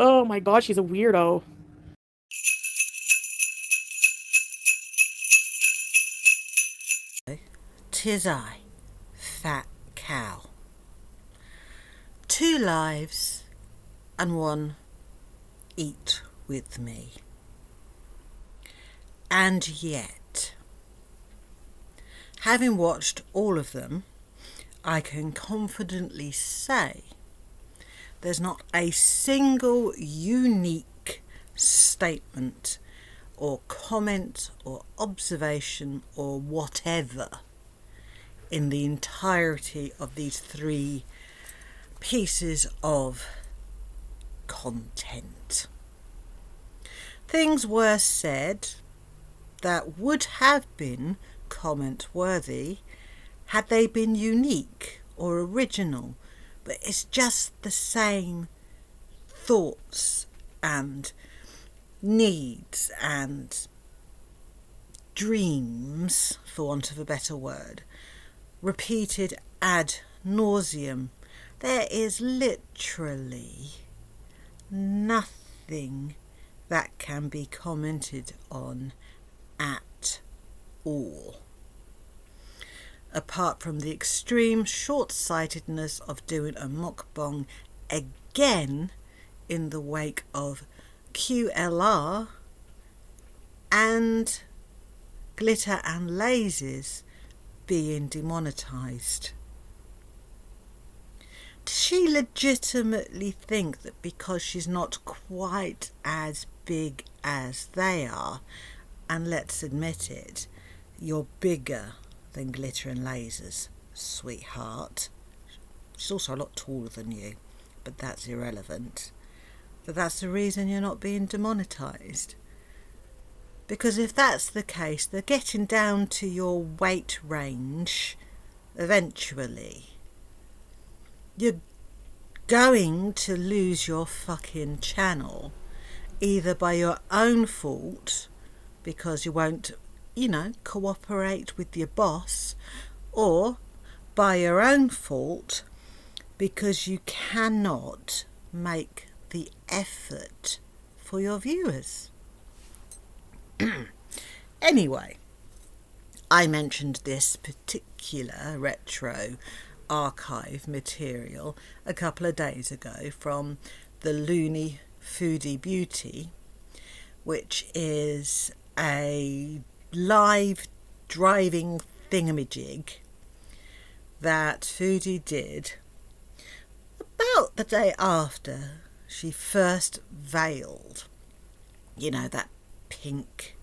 Oh my god, she's a weirdo. 'Tis I, fat cow. 2 lives and 1 eat with me. And yet, having watched all of them, I can confidently say there's not a single unique statement or comment or observation or whatever in the entirety of these 3 pieces of content. Things were said that would have been comment worthy had they been unique or original, but it's just the same thoughts and needs and dreams, for want of a better word, repeated ad nauseum. There is literally nothing that can be commented on at all, apart from the extreme short-sightedness of doing a mukbang again in the wake of QLR and glitter and lasers being demonetised. Does she legitimately think that because she's not quite as big as they are, and let's admit it, you're bigger than glitter and lasers, sweetheart. She's also a lot taller than you, but that's irrelevant. But that's the reason you're not being demonetised. Because if that's the case, they're getting down to your weight range eventually. You're going to lose your fucking channel, either by your own fault, because you won't, cooperate with your boss, or by your own fault, because you cannot make the effort for your viewers. Anyway, I mentioned this particular retro archive material a couple of days ago from the Lonney Foodie Beauty, which is a live driving thingamajig that Foodie did about the day after she first veiled, that pink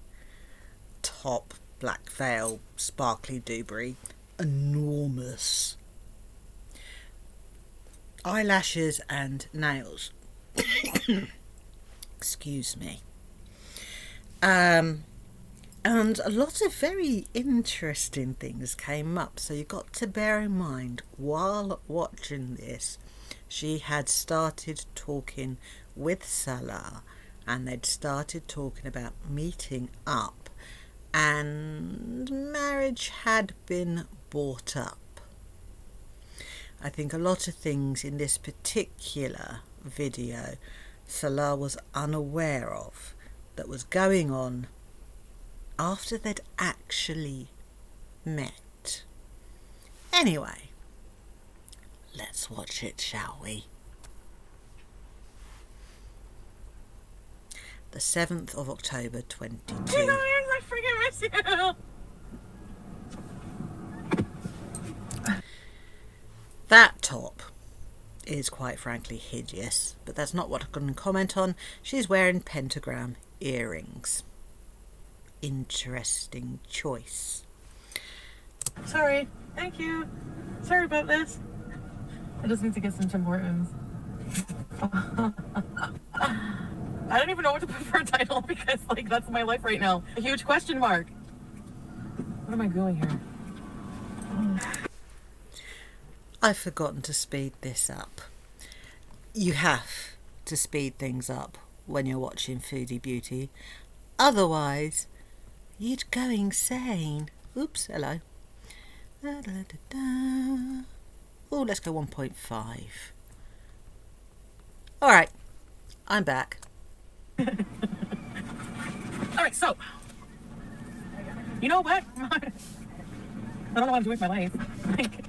top, black veil, sparkly doobry, enormous eyelashes and nails. Excuse me. And a lot of very interesting things came up, so you've got to bear in mind while watching this, she had started talking with Salah, and they'd started talking about meeting up, and marriage had been brought up. I think a lot of things in this particular video Salah was unaware of that was going on after they'd actually met. Anyway, let's watch it, shall we? The 7th of October 22. I freaking miss you. That top is quite frankly hideous, but that's not what I'm going to comment on. She's wearing pentagram earrings. Interesting choice. Sorry. Thank you. Sorry about this. I just need to get some Tim Hortons. I don't even know what to put for a title because, that's my life right now. A huge question mark. What am I doing here? I've forgotten to speed this up. You have to speed things up when you're watching Foodie Beauty. Otherwise, you'd go insane. Oops, hello. Da, da, da, da. Oh, let's go 1.5. Alright, I'm back. All right, so you know what? I don't know what I'm doing with my life. Like,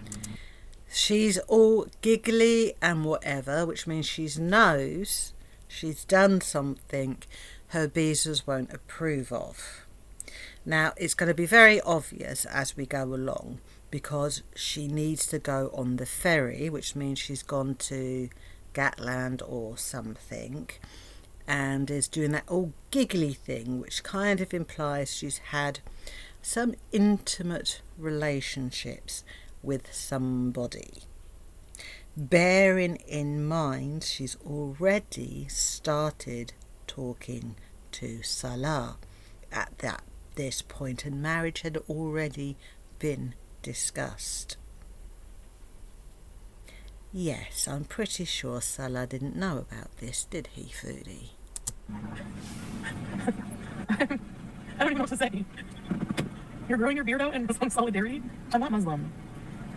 She's all giggly and whatever, which means she knows she's done something her beezers won't approve of. Now, it's going to be very obvious as we go along because she needs to go on the ferry, which means she's gone to Gatland or something, and is doing that all giggly thing, which kind of implies she's had some intimate relationships with somebody. Bearing in mind she's already started talking to Salah at this point, and marriage had already been discussed. Yes, I'm pretty sure Salah didn't know about this, did he, Foodie? I don't even know what to say. You're growing your beard out in Muslim solidarity? I'm not Muslim.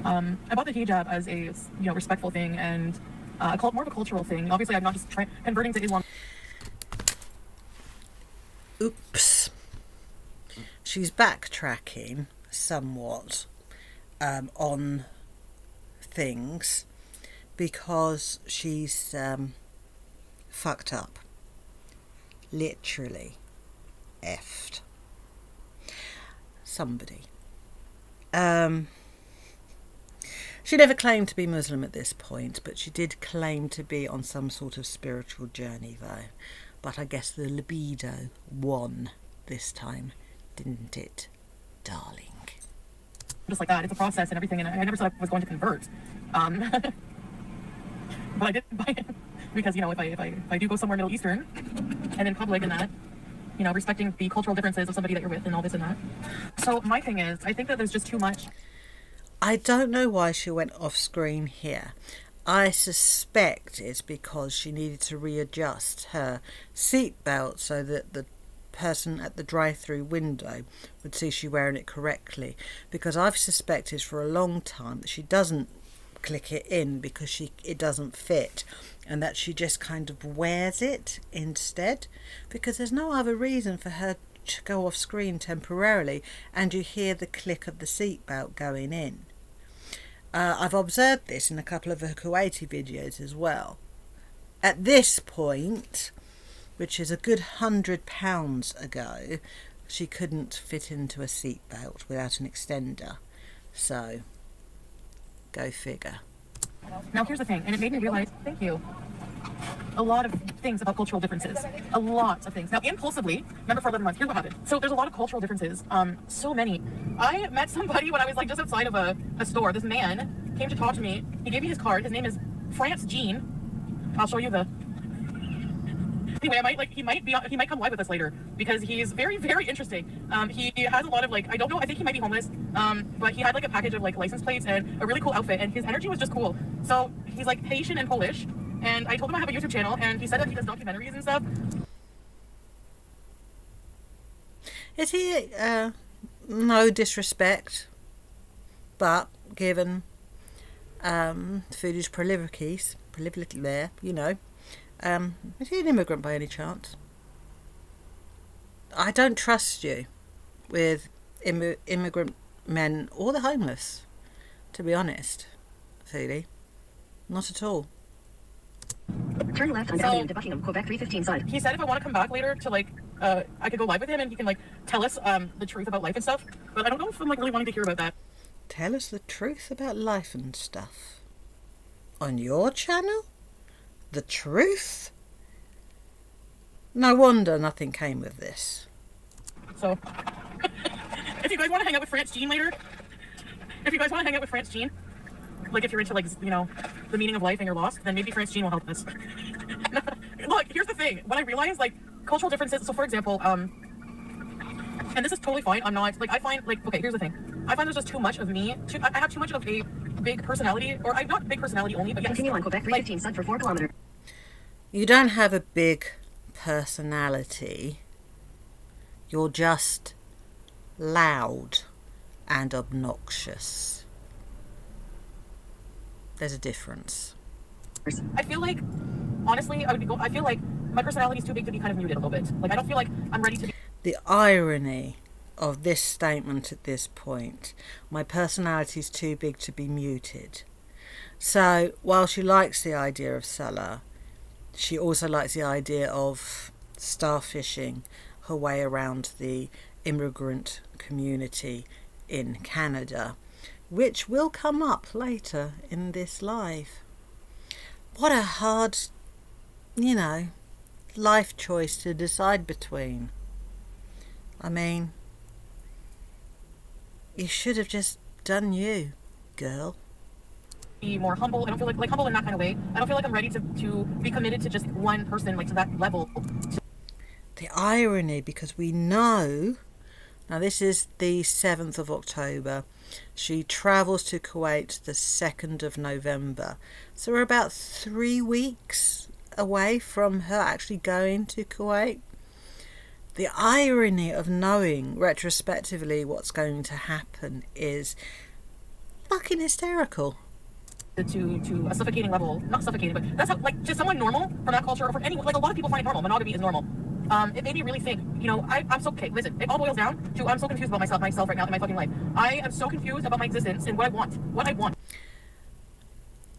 I bought the hijab as a respectful thing and more of a cultural thing. Obviously, I'm not just converting to Islam. Oops. She's backtracking somewhat on things because she's fucked up. Literally effed. Somebody. She never claimed to be Muslim at this point, but she did claim to be on some sort of spiritual journey though. But I guess the libido won this time, didn't it, darling? Just like that, it's a process and everything, and I never said I was going to convert. But I did buy it because, if I do go somewhere Middle Eastern and in public and that, respecting the cultural differences of somebody that you're with and all this and that. So my thing is, I think that there's just too much. I don't know why she went off screen here. I suspect it's because she needed to readjust her seatbelt so that the person at the drive-through window would see she wearing it correctly, because I've suspected for a long time that she doesn't click it in because it doesn't fit, and that she just kind of wears it instead, because there's no other reason for her to go off screen temporarily and you hear the click of the seatbelt going in. I've observed this in a couple of her Kuwaiti videos as well. At this point, which is a good £100 ago, she couldn't fit into a seatbelt without an extender. So, go figure. Now here's the thing, and it made me realize, thank you, a lot of things about cultural differences. A lot of things. Now, impulsively, remember for 11 months, here's what happened. So there's a lot of cultural differences. So many. I met somebody when I was just outside of a store. This man came to talk to me. He gave me his card. His name is France Jean. I'll show you the... Anyway, he might come live with us later because he's very, very interesting. He has a lot of I don't know, I think he might be homeless. But he had a package of license plates and a really cool outfit, and his energy was just cool. So he's Haitian and Polish. And I told him I have a YouTube channel, and he said that he does documentaries and stuff. Is he, no disrespect, but given Foodie's prolific there, is he an immigrant by any chance? I don't trust you with immigrant men or the homeless, to be honest, Foodie. Not at all. Turn left on Avenue de Buckingham, Quebec 315 side. He said if I want to come back later to I could go live with him and he can tell us the truth about life and stuff. But I don't know if I'm really wanting to hear about that. Tell us the truth about life and stuff. On your channel? The truth? No wonder nothing came of this. So, if you guys want to hang out with France Jean later, if you're into the meaning of life and you're lost, then maybe France Jean will help us. Look, here's the thing. When I realized cultural differences, so for example, and this is totally fine. I'm not I find okay, here's the thing. I find there's just too much of me. I have too much of a big personality, or I'm not big personality only, but yes. Continue on Quebec 315 side for 4 kilometers. You don't have a big personality. You're just loud and obnoxious. There's a difference. I feel honestly, I feel my personality is too big to be kind of muted a little bit. Like, I don't feel like I'm ready to be. The irony of this statement at this point, my personality is too big to be muted. So while she likes the idea of Salah, she also likes the idea of starfishing her way around the immigrant community in Canada, which will come up later in this live. What a hard, life choice to decide between. I mean, you should have just done you, girl. Be more humble. I don't feel like humble in that kind of way. I don't feel like I'm ready to be committed to just one person, like to that level. The irony, because we know, now this is the 7th of October, she travels to Kuwait the 2nd of November. So we're about 3 weeks away from her actually going to Kuwait. The irony of knowing retrospectively what's going to happen is fucking hysterical. To a suffocating level, not suffocating, but that's how, like, just someone normal from that culture, or from anyone, like a lot of people find it normal. Monogamy is normal. It made me really think, I'm so, okay, listen, it all boils down to, I'm so confused about myself right now in my fucking life. I am so confused about my existence and what I want.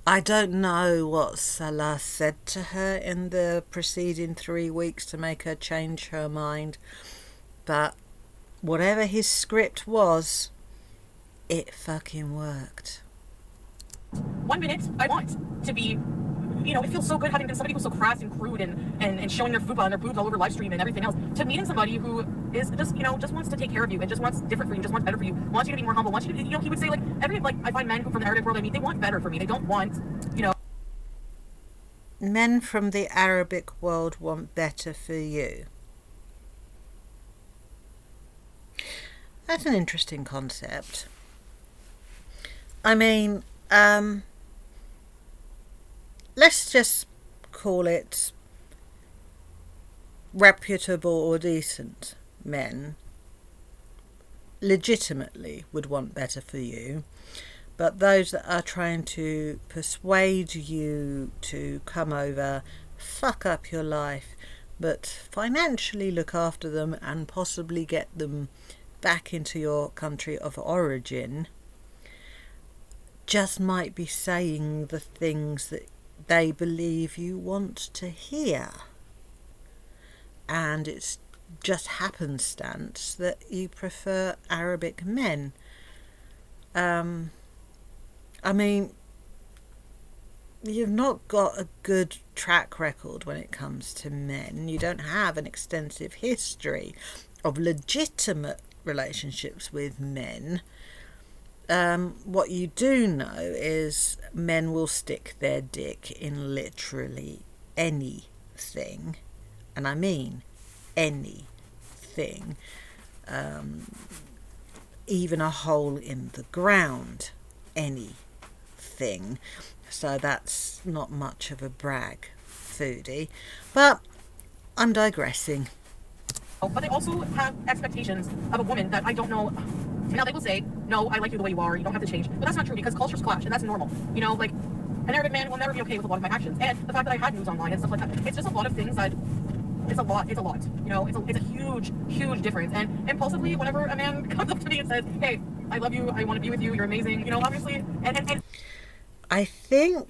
I don't know what Salah said to her in the preceding 3 weeks to make her change her mind, but whatever his script was, it fucking worked. 1 minute, I want to be, it feels so good having been somebody who's so crass and crude and showing their fupa and their boobs all over live stream and everything else, to meeting somebody who is just, just wants to take care of you and just wants different for you, just wants better for you, wants you to be more humble, wants you to, he would say, like, I find men who from the Arabic world I meet, they want better for me. They don't want, Men from the Arabic world want better for you. That's an interesting concept. I mean, let's just call it reputable or decent men legitimately would want better for you, but those that are trying to persuade you to come over, fuck up your life, but financially look after them and possibly get them back into your country of origin, just might be saying the things that they believe you want to hear. And it's just happenstance that you prefer Arabic men. I mean, you've not got a good track record when it comes to men. You don't have an extensive history of legitimate relationships with men. What you do know is men will stick their dick in literally anything, and I mean anything, even a hole in the ground, anything. So that's not much of a brag, foodie, but I'm digressing. But they also have expectations of a woman that I don't know. Now they will say, no, I like you the way you are, you don't have to change. But that's not true, because cultures clash, and that's normal. Like, an Arabic man will never be okay with a lot of my actions. And the fact that I had news online and stuff like that, it's just a lot of things that, it's a lot. It's a huge, huge difference. And impulsively, whenever a man comes up to me and says, hey, I love you, I want to be with you, you're amazing, obviously, and I think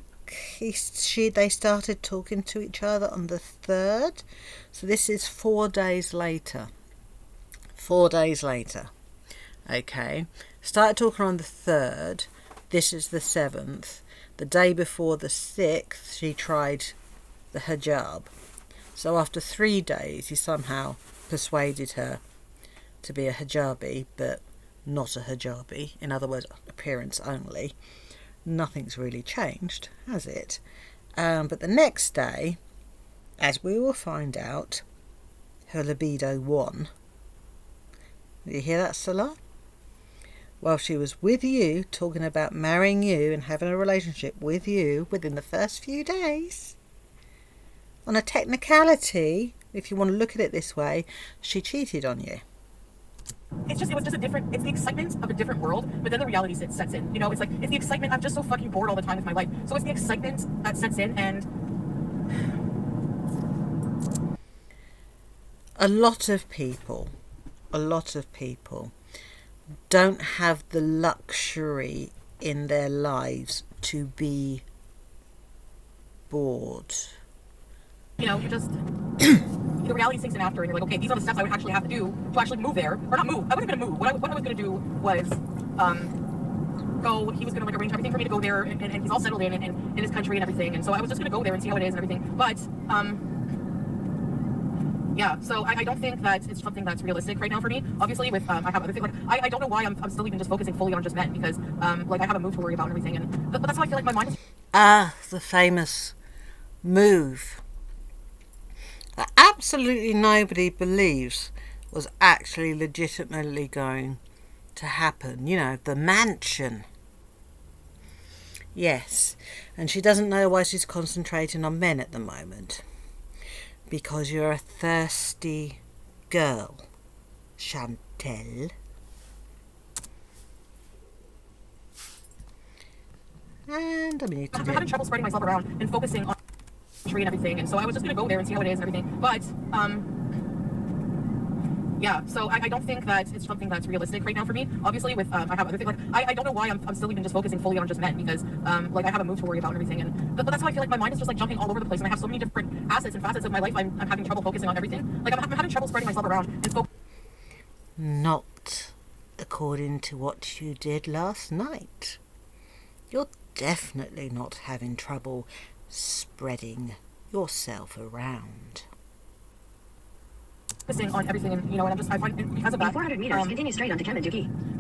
they started talking to each other on the 3rd, so this is 4 days later. 4 days later. Okay, started talking on the 3rd, this is the 7th. The day before the 6th, she tried the hijab. So after 3 days, he somehow persuaded her to be a hijabi, but not a hijabi. In other words, appearance only. Nothing's really changed, has it? But the next day, as we will find out, her libido won. Did you hear that, Salah? While she was with you, talking about marrying you and having a relationship with you within the first few days, on a technicality, if you want to look at it this way, she cheated on you. It's the excitement of a different world, but then the reality sets in. It's the excitement, I'm just so fucking bored all the time with my life. So it's the excitement that sets in, and a lot of people don't have the luxury in their lives to be bored. You know, you just the reality sinks in after, and you're like, okay, these are the steps I would actually have to do to actually move there, or not move. I wasn't gonna move. What I was gonna do was go. He was gonna like arrange everything for me to go there, and he's all settled in his country and everything. And so I was just gonna go there and see how it is and everything. But yeah, so I don't think that it's something that's realistic right now for me. Obviously, with I have other things, like I don't know why I'm still even just focusing fully on just men, because like I have a move to worry about and everything, and but that's how I feel like my mind is. The famous move that absolutely nobody believes was actually legitimately going to happen. You know, the mansion. Yes, and she doesn't know why she's concentrating on men at the moment. Because you're a thirsty girl, Chan-tel. And I'm having trouble spreading myself around and focusing on tree and everything, and so I was just gonna go there and see how it is and everything. But yeah, so I don't think that it's something that's realistic right now for me. Obviously, with I have other things, like I don't know why I'm still even just focusing fully on just men, because like I have a move to worry about and everything, and but that's how I feel like my mind is just like jumping all over the place, and I have so many different assets and facets of my life. I'm having trouble focusing on everything. Like I'm having trouble spreading myself around and Not according to what you did last night. You're definitely not having trouble spreading yourself around. focusing on everything, and you know, and I find because of that, 400 meters, continue straight onto Chan-tel.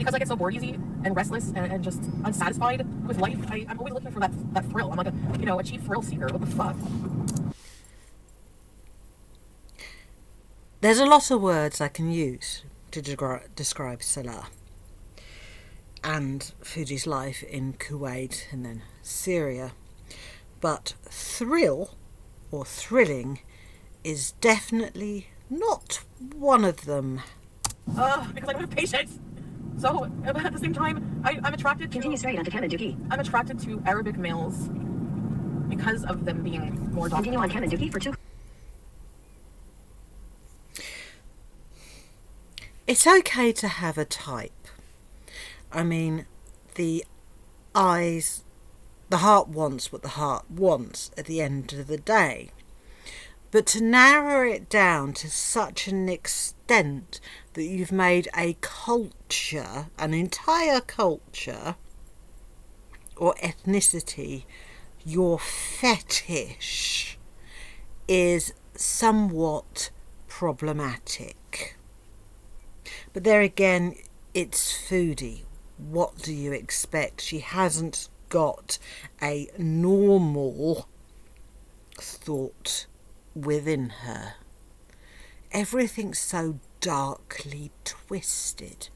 because I get so bored easy and restless and just unsatisfied with life. I'm always looking for that thrill. I'm like a cheap thrill seeker. What the fuck? There's a lot of words I can use to describe Salah and Foodie's life in Kuwait and then Syria, but thrill or thrilling is definitely not one of them. Because I don't have patience. So at the same time, I'm attracted to. Continue straight onto Chan-tel. I'm attracted to Arabic males because of them being more dominant. Continue on Chan-tel for 2. It's okay to have a type. I mean, the heart wants what the heart wants at the end of the day. But to narrow it down to such an extent that you've made a culture, an entire culture or ethnicity, your fetish, is somewhat problematic. But there again, it's Foodie. What do you expect? She hasn't got a normal thought within her. Everything's so darkly twisted.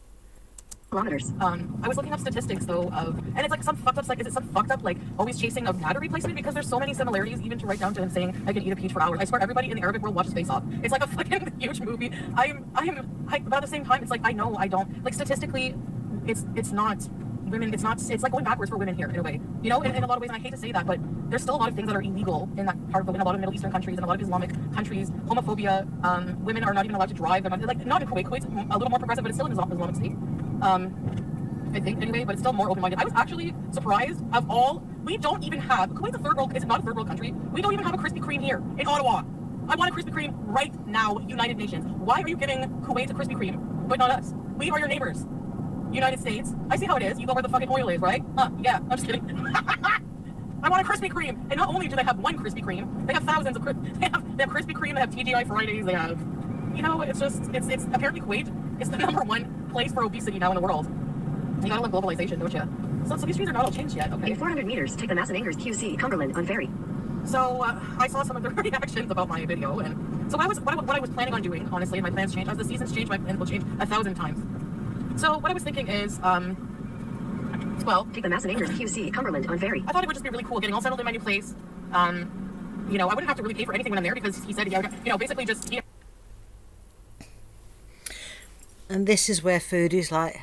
Kilometers. I was looking up statistics though and it's like some fucked up, like, is it some fucked up, like, always chasing a battery replacement? Because there's so many similarities, even to write down to him saying I can eat a peach for hours. I swear everybody in the Arabic world watches Face Off. It's like a fucking huge movie. But at the same time, it's like, I know I don't, like, statistically, it's not women, it's like going backwards for women here in a way, you know, in a lot of ways. And I hate to say that, but there's still a lot of things that are illegal in that part of in a lot of Middle Eastern countries and a lot of Islamic countries. Homophobia, women are not even allowed to drive. They're not, like, not in Kuwait. Kuwait's a little more progressive, but it's still an Islamic state. I think anyway, but it's still more open-minded. I was actually surprised of all. We don't even have, Kuwait's a third world, it's not a third world country. We don't even have a Krispy Kreme here in Ottawa. I want a Krispy Kreme right now, United Nations. Why are you giving Kuwait a Krispy Kreme, but not us? We are your neighbors. United States. I see how it is. You go where the fucking oil is, right? Yeah, I'm just kidding. I want a Krispy Kreme. And not only do they have one Krispy Kreme, they have thousands of they have Krispy Kreme, they have TGI Fridays, they have, you know, it's apparently Kuwait is the #1 place for obesity now in the world. You gotta love globalization, don't you? So these trees are not all changed yet, okay? In 400 meters, take the Mass and Angers QC, Cumberland on ferry. So I saw some of the reactions about my video, and so what I was planning on doing, honestly, and my plans changed as the seasons change, my plans will change 1,000 times. So what I was thinking is, well, take the Mass and Angers QC, Cumberland on ferry. I thought it would just be really cool getting all settled in my new place. You know, I wouldn't have to really pay for anything when I'm there, because he said, yeah, you know, basically just. And this is where Foodie's like,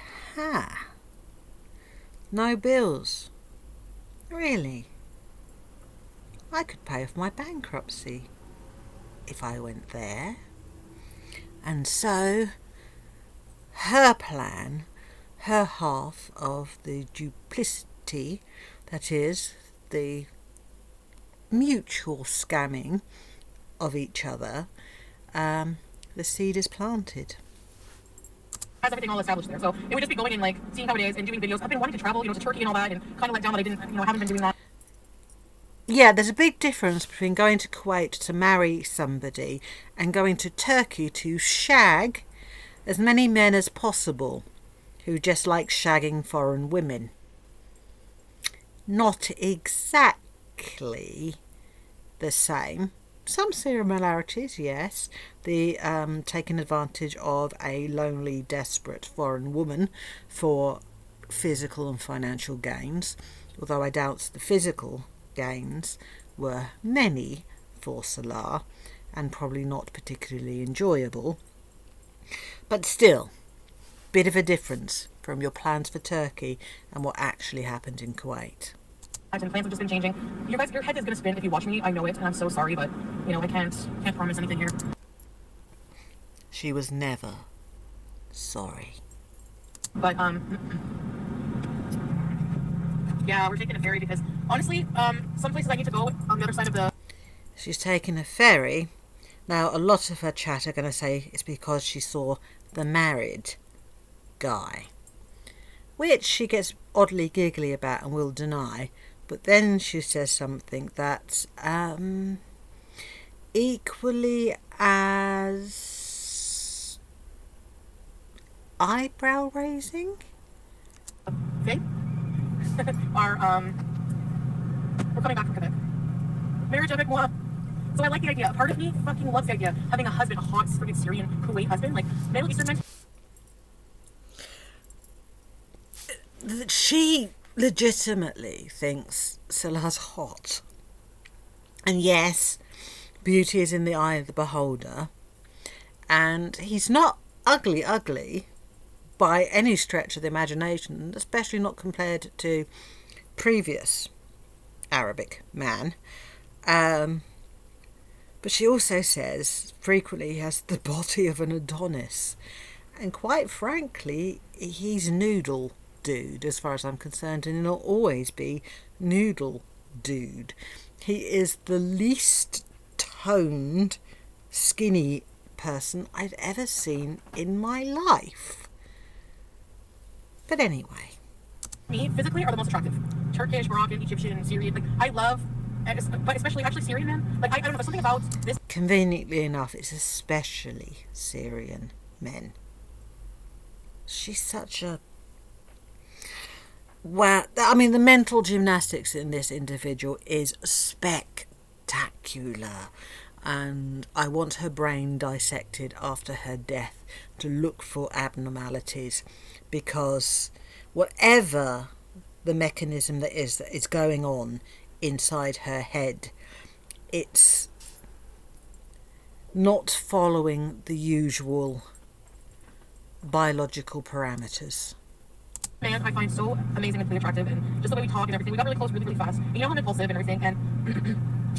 no bills. Really? I could pay off my bankruptcy if I went there. And so her plan, her half of the duplicity, that is, the mutual scamming of each other, the seed is planted. Has everything all established there. So it would just be going and like seeing how it is and doing videos. I've been wanting to travel, to Turkey and all that, and kind of let down that I didn't, haven't been doing that. Yeah, there's a big difference between going to Kuwait to marry somebody and going to Turkey to shag as many men as possible who just like shagging foreign women. Not exactly the same. Some similarities, yes. The taking advantage of a lonely, desperate foreign woman for physical and financial gains, although I doubt the physical gains were many for Salah and probably not particularly enjoyable. But still, bit of a difference from your plans for Turkey and what actually happened in Kuwait. And plans have just been changing. Your head is going to spin if you watch me. I know it, and I'm so sorry, but I can't promise anything here. She was never sorry. But yeah, we're taking a ferry because honestly, some places I need to go on the other side of the. She's taking a ferry. Now, a lot of her chat are going to say it's because she saw the married guy, which she gets oddly giggly about and will deny. But then she says something that's equally as eyebrow raising. Thing are we're coming back from Quebec. Marriage avec moi. So I like the idea. Part of me fucking loves the idea of having a husband, a hot, friggin' Syrian Kuwait husband, like Middle Eastern men. She legitimately thinks Salah's hot. And yes, beauty is in the eye of the beholder. And he's not ugly by any stretch of the imagination, especially not compared to previous Arabic man. But she also says frequently he has the body of an Adonis. And quite frankly, he's noodle dude as far as I'm concerned, and he'll always be noodle dude. He is the least toned, skinny person I've ever seen in my life. But anyway. Me, physically, are the most attractive. Turkish, Moroccan, Egyptian, Syrian. Like, I love, but especially actually Syrian men. Like, I don't know, there's something about this. Conveniently enough, it's especially Syrian men. She's such a... Wow. I mean, the mental gymnastics in this individual is spectacular. And I want her brain dissected after her death to look for abnormalities, because whatever the mechanism that is going on inside her head, it's not following the usual biological parameters. Man, I find so amazingly attractive, and just the way we talk and everything. We got really close really, really fast. And I'm impulsive and everything, and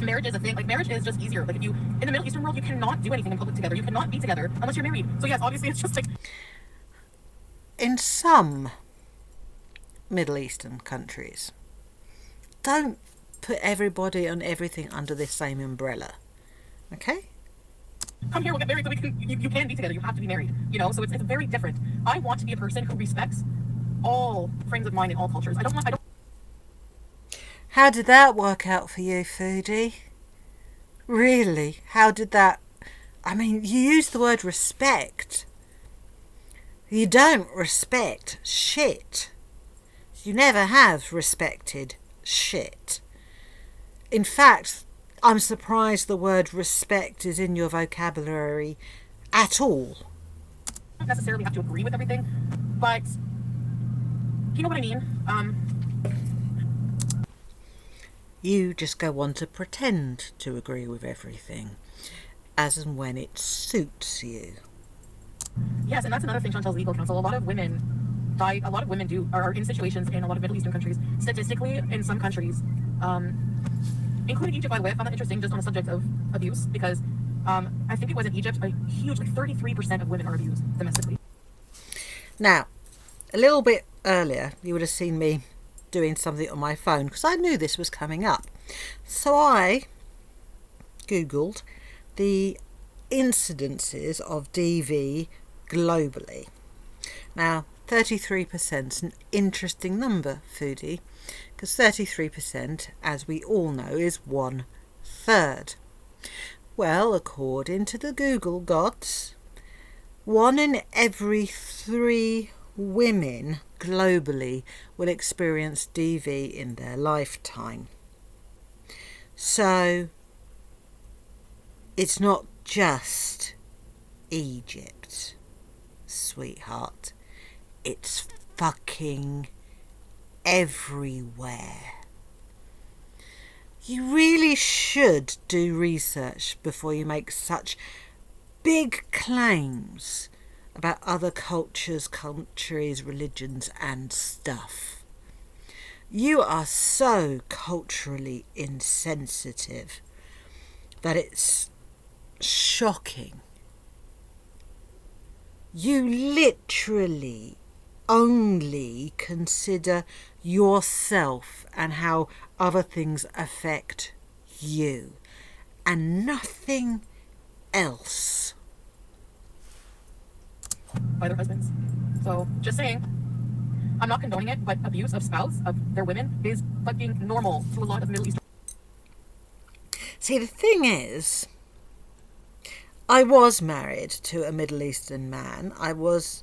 marriage is a thing. Like, marriage is just easier. Like, if you, in the Middle Eastern world, you cannot do anything in public together. You cannot be together unless you're married. So yes, obviously it's just like... In some Middle Eastern countries, don't put everybody and everything under this same umbrella. Okay? Come here, we'll get married, so we can, you can be together. You have to be married, so it's very different. I want to be a person who respects all frames of mind in all cultures. I don't. How did that work out for you, Foodie? Really? How did that... I mean, you use the word respect. You don't respect shit. You never have respected shit. In fact, I'm surprised the word respect is in your vocabulary at all. I don't necessarily have to agree with everything, but you know what I mean? You just go on to pretend to agree with everything, as and when it suits you. Yes, and that's another thing Chan-tel's legal counsel. A lot of women are in situations in a lot of Middle Eastern countries. Statistically, in some countries, including Egypt, by the way, I found that interesting just on the subject of abuse, because I think it was in Egypt, a huge, like 33% of women are abused domestically. Now, a little bit earlier, you would have seen me doing something on my phone because I knew this was coming up. So I Googled the incidences of DV globally. Now, 33% is an interesting number, foodie, because 33%, as we all know, is 1/3. Well, according to the Google gods, 1 in every 3 women globally will experience DV in their lifetime. So it's not just Egypt, sweetheart. It's fucking everywhere. You really should do research before you make such big claims about other cultures, countries, religions and stuff. You are so culturally insensitive that it's shocking. You literally only consider yourself and how other things affect you and nothing else. By their husbands. So just saying, I'm not condoning it, but abuse of spouse, of their women, is fucking normal to a lot of Middle Eastern. See, the thing is, I was married to a Middle Eastern man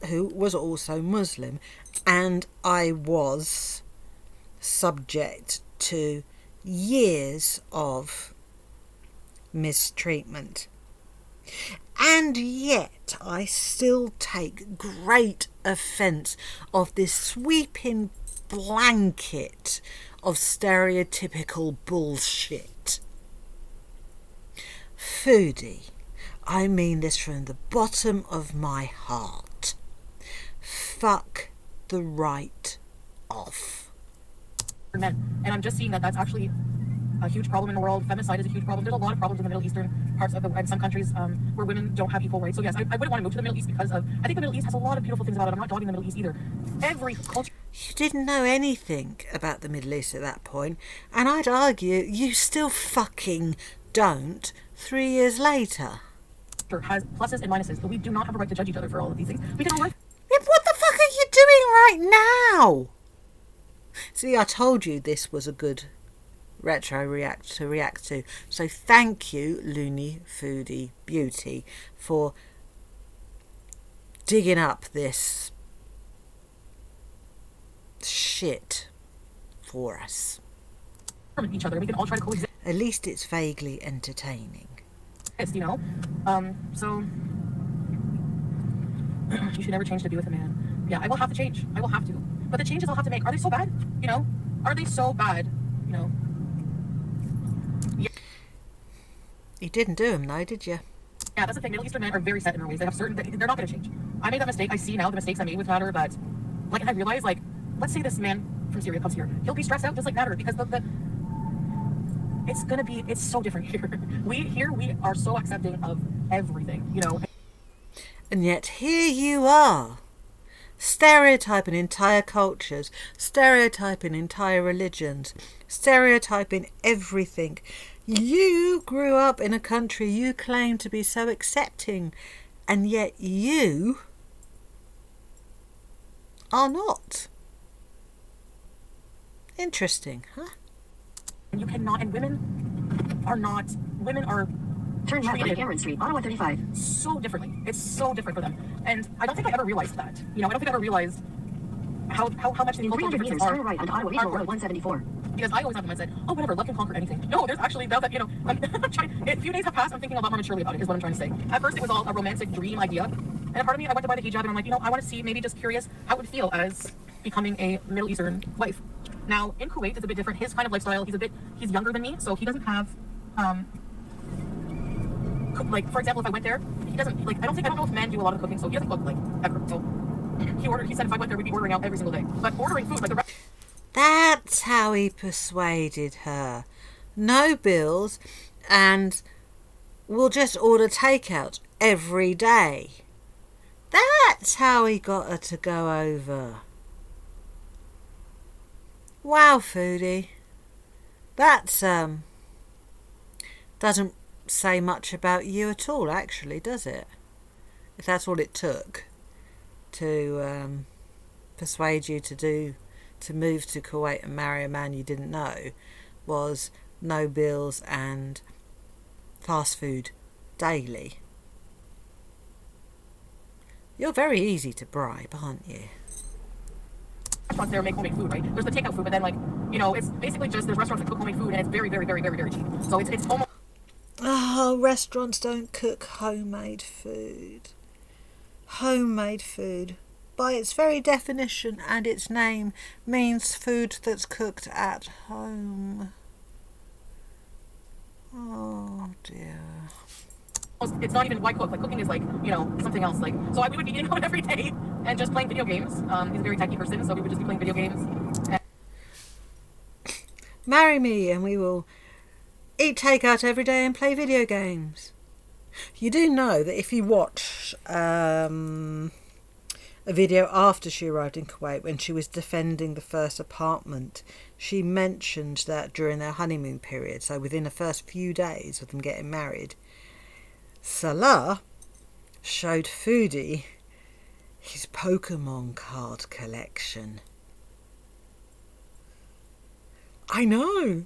who was also Muslim, and I was subject to years of mistreatment. And yet I still take great offence of this sweeping blanket of stereotypical bullshit. Foodie, I mean this from the bottom of my heart. Fuck the right off. Men. And I'm just seeing that that's actually a huge problem in the world. Femicide is a huge problem. There's a lot of problems in the Middle Eastern parts of and some countries where women don't have equal rights. So yes, I wouldn't want to move to the Middle East because of, I think the Middle East has a lot of beautiful things about it. I'm not dogging the Middle East either. Every culture. You didn't know anything about the Middle East at that point, and I'd argue you still fucking don't 3 years later. Has pluses and minuses, but we do not have a right to judge each other for all of these things. We can all live. What the fuck are you doing right now? See, I told you this was a good retro react to. So thank you, Lonney Foodie Beauty, for digging up this shit for us. Each other. We can all try to coexist. At least it's vaguely entertaining. You know, so you should never change to be with a man. Yeah, I will have to change. I will have to. But the changes I'll have to make, are they so bad? You know, are they so bad? You know. Yeah. You didn't do them, though, did you? Yeah, that's the thing. Middle Eastern men are very set in their ways. They have certain. They're not going to change. I made that mistake. I see now the mistakes I made with Nader, but like I realize, like, let's say this man from Syria comes here, he'll be stressed out just like Nader because it's so different here. We are so accepting of everything, you know. And yet here you are, stereotyping entire cultures, stereotyping entire religions, stereotyping everything. You grew up in a country you claim to be so accepting, and yet you are not. Interesting, huh? You cannot, and women are Turn left on Cameron Street, Ottawa 35. so differently. It's so different for them. And I don't think I ever realized that. You know, I don't think I ever realized how much these In cultural 300 meters, differences are. turn right onto Ottawa Regional Road 174. Because I always have in my mindset, oh, whatever, love can conquer anything. No, there's actually, now that, you know, I'm trying, a few days have passed, I'm thinking a lot more maturely about it, is what I'm trying to say. At first, it was all a romantic dream idea. And a part of me, I went to buy the hijab, and I'm like, you know, I want to see, maybe just curious, how it would feel as becoming a Middle Eastern wife. Now, in Kuwait, it's a bit different. His kind of lifestyle, he's younger than me, so he doesn't have, like, for example, if I went there, he doesn't, like, I don't know if men do a lot of cooking, so he doesn't cook, like, ever. So, he said if I went there, we'd be ordering out every single day. But ordering food, like, the rest. That's how he persuaded her. No bills, and will just order takeout every day. That's how he got her to go over. Wow, Foodie. That's doesn't say much about you at all, actually, does it? If that's all it took to persuade you to move to Kuwait and marry a man you didn't know, was no bills and fast food daily. You're very easy to bribe, aren't you? Restaurants there make homemade food, right? There's the takeout food, but then, like, you know, it's basically just there's restaurants that cook homemade food, and it's very, very, very, very, very cheap. So it's almost. Oh, restaurants don't cook homemade food. Homemade food, by its very definition and its name, means food that's cooked at home. Oh dear. It's not even white cook. Like, cooking is like, you know, something else. Like, so we would be eating out every day and just playing video games. He's a very techy person, so we would just be playing video games. Marry me and we will eat takeout every day and play video games. You do know that if you watch a video after she arrived in Kuwait, when she was defending the first apartment, she mentioned that during their honeymoon period, so within the first few days of them getting married, Salah showed Foodie his Pokemon card collection. I know.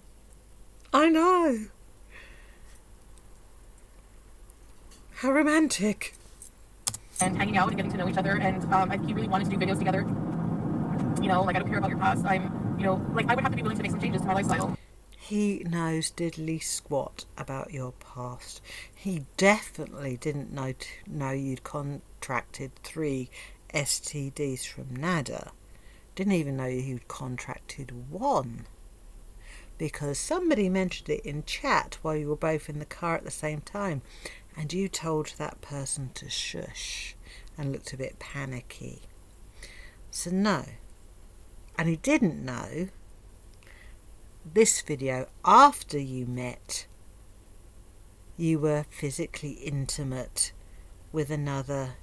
How romantic. And hanging out and getting to know each other, and I think he really wanted to do videos together. You know, like, I don't care about your past. I'm, you know, like, I would have to be willing to make some changes to my lifestyle. He knows diddly squat about your past. He definitely didn't know you'd contracted 3 STDs from Nada. Didn't even know you'd contracted 1. Because somebody mentioned it in chat while you were both in the car at the same time, and you told that person to shush and looked a bit panicky. So no. And he didn't know this video after you met, you were physically intimate with another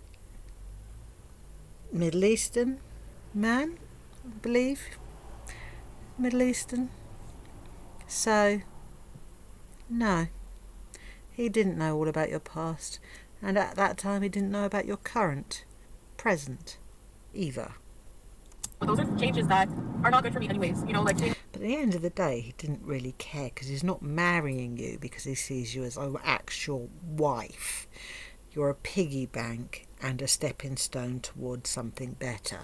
Middle Eastern man, I believe. Middle Eastern. So, no, he didn't know all about your past, and at that time he didn't know about your present, either. But those are changes that are not good for me anyways, you know, like. But at the end of the day, he didn't really care, because he's not marrying you because he sees you as an actual wife. You're a piggy bank and a stepping stone towards something better.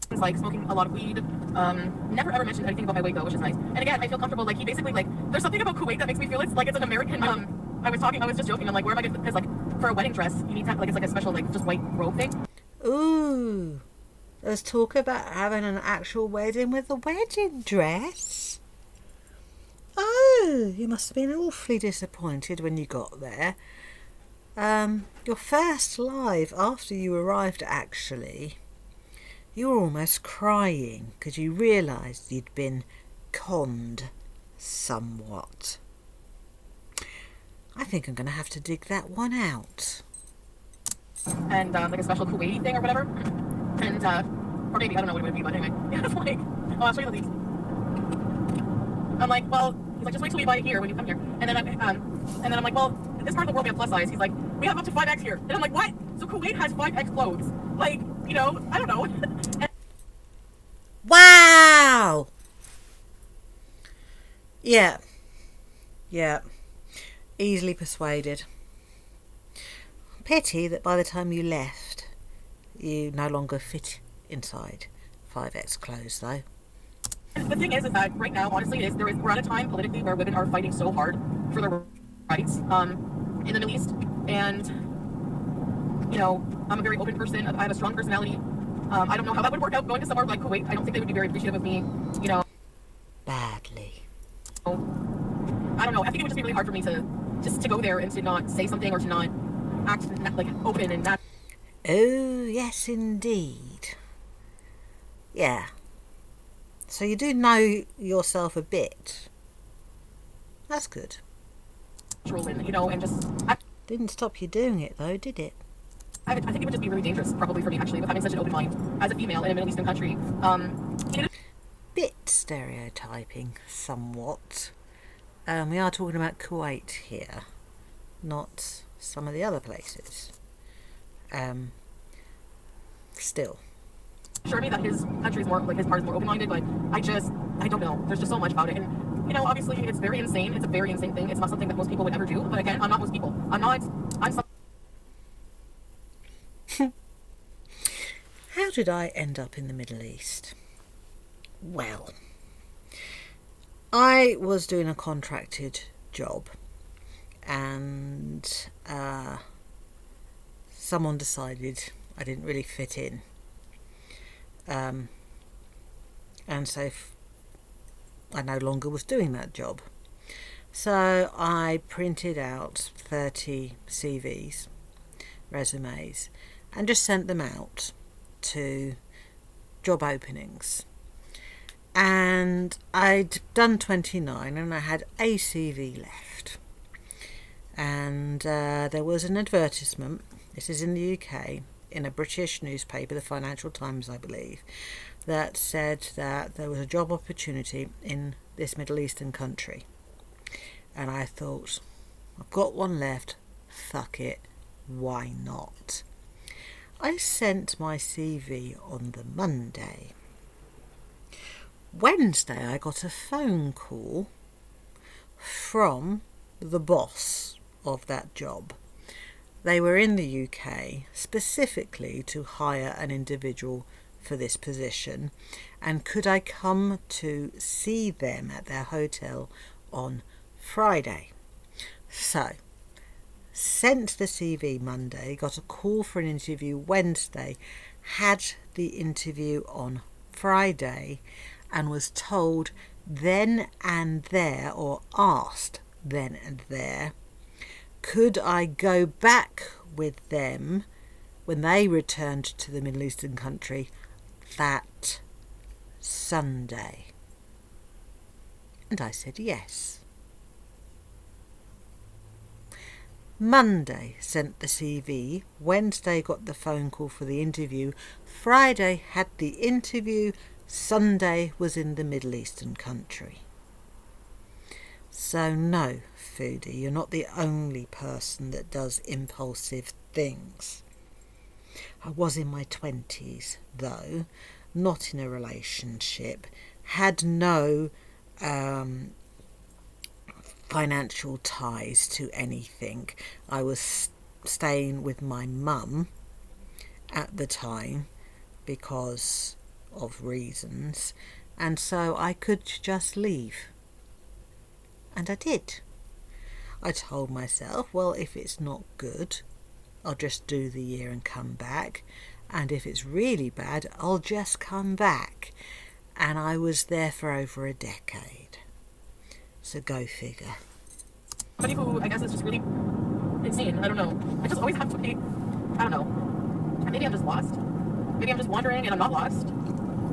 Things like smoking a lot of weed. Never ever mentioned anything about my weight though, which is nice. And again, I feel comfortable. Like, he basically, like, there's something about Kuwait that makes me feel it's like it's an American. I was just joking. I'm like, where am I going to, because, like, for a wedding dress, you need to have, like, it's like a special, like, just white robe thing. Ooh. Let's talk about having an actual wedding with a wedding dress. Oh, you must have been awfully disappointed when you got there. Your first live after you arrived, actually, you were almost crying because you realised you'd been conned somewhat. I think I'm going to have to dig that one out. And like a special Kuwaiti thing or whatever. And, or maybe, I don't know what it would be, but anyway. Yeah, it's like, oh, I'll show you the leaks. I'm like, well, he's like, just wait till we buy it here when you come here. And then I'm like, well, this part of the world we have plus size. He's like, we have up to 5X here. And I'm like, what? So Kuwait has 5X clothes. Like, you know, I don't know. Wow! Yeah. Easily persuaded. Pity that by the time you left, you no longer fit inside 5X clothes, though. The thing is that right now, honestly, we're at a time politically where women are fighting so hard for their rights in the Middle East. And, you know, I'm a very open person. I have a strong personality. I don't know how that would work out going to somewhere like Kuwait. I don't think they would be very appreciative of me, you know. Badly. I don't know. I think it would just be really hard for me to go there and to not say something or to not act like open and not. Oh, yes, indeed. Yeah. So you do know yourself a bit. That's good. and, you know, and just, Didn't stop you doing it though, did it? I think it would just be really dangerous, probably for me, actually, with having such an open mind as a female in a Middle Eastern country. Bit stereotyping, somewhat. We are talking about Kuwait here, not some of the other places. Still. Assure me that his country is more, like, his part is more open-minded, but I don't know. There's just so much about it. And, you know, obviously it's very insane. It's a very insane thing. It's not something that most people would ever do. But again, I'm not most people. How did I end up in the Middle East? Well, I was doing a contracted job and someone decided I didn't really fit in. And so I no longer was doing that job. So I printed out 30 CVs, resumes, and just sent them out to job openings. And I'd done 29 and I had a CV left. And there was an advertisement, this is in the UK, in a British newspaper, the Financial Times I believe, that said that there was a job opportunity in this Middle Eastern country. And I thought, I've got one left, fuck it, why not? I sent my CV on the Monday. Wednesday I got a phone call from the boss of that job. They were in the UK specifically to hire an individual for this position, and could I come to see them at their hotel on Friday. So sent the CV Monday, got a call for an interview Wednesday, had the interview on Friday, and was told then and there, or asked then and there, could I go back with them when they returned to the Middle Eastern country that Sunday. And I said yes. Monday sent the CV, Wednesday got the phone call for the interview, Friday had the interview, Sunday was in the Middle Eastern country. So no, foodie, you're not the only person that does impulsive things. I was in my 20s though, not in a relationship, had no financial ties to anything. I was staying with my mum at the time because of reasons, and so I could just leave. And I did. I told myself, well, if it's not good, I'll just do the year and come back, and if it's really bad, I'll just come back. And I was there for over a decade. So go figure. Somebody who, I guess, is just really insane. I don't know. I just always have to be, I don't know. Maybe I'm just lost. Maybe I'm just wandering and I'm not lost.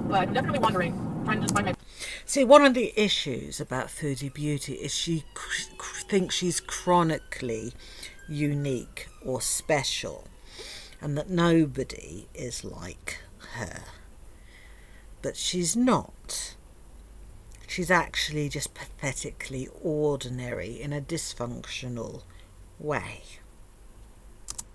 But I'm definitely wandering, trying to just find my... See, one of the issues about Foodie Beauty is she thinks she's chronically unique or special, and that nobody is like her. But she's not. She's actually just pathetically ordinary in a dysfunctional way.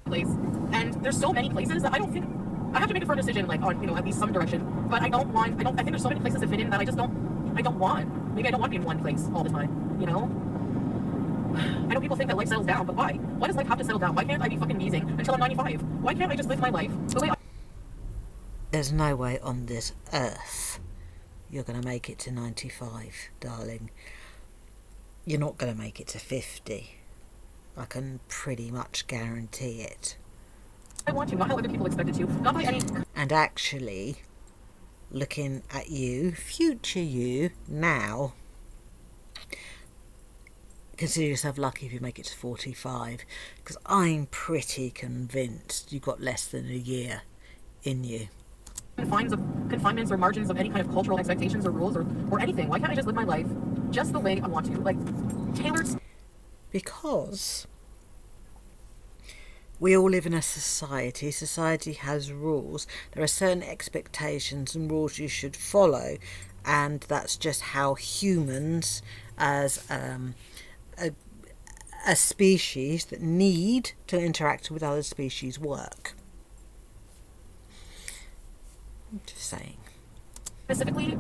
Place. And there's so many places that I don't think... I have to make a firm decision, like, on, you know, at least some direction. But I think there's so many places to fit in that I don't want. Maybe I don't want to be in one place all the time, you know? I know people think that life settles down, but why? Why does life have to settle down? Why can't I be fucking measing until I'm 95? Why can't I just live my life the way There's no way on this earth you're going to make it to 95, darling. You're not going to make it to 50. I can pretty much guarantee it. I want to, not how other people expect it to, not by any... And actually, looking at you, future you, now, consider yourself lucky if you make it to 45, because I'm pretty convinced you've got less than a year in you. Confinements or margins of any kind of cultural expectations or rules or anything. Why can't I just live my life just the way I want to? Like, tailored... Because we all live in a society. Society has rules. There are certain expectations and rules you should follow, and that's just how humans, as a species that need to interact with other species, work. I'm just saying. Specifically,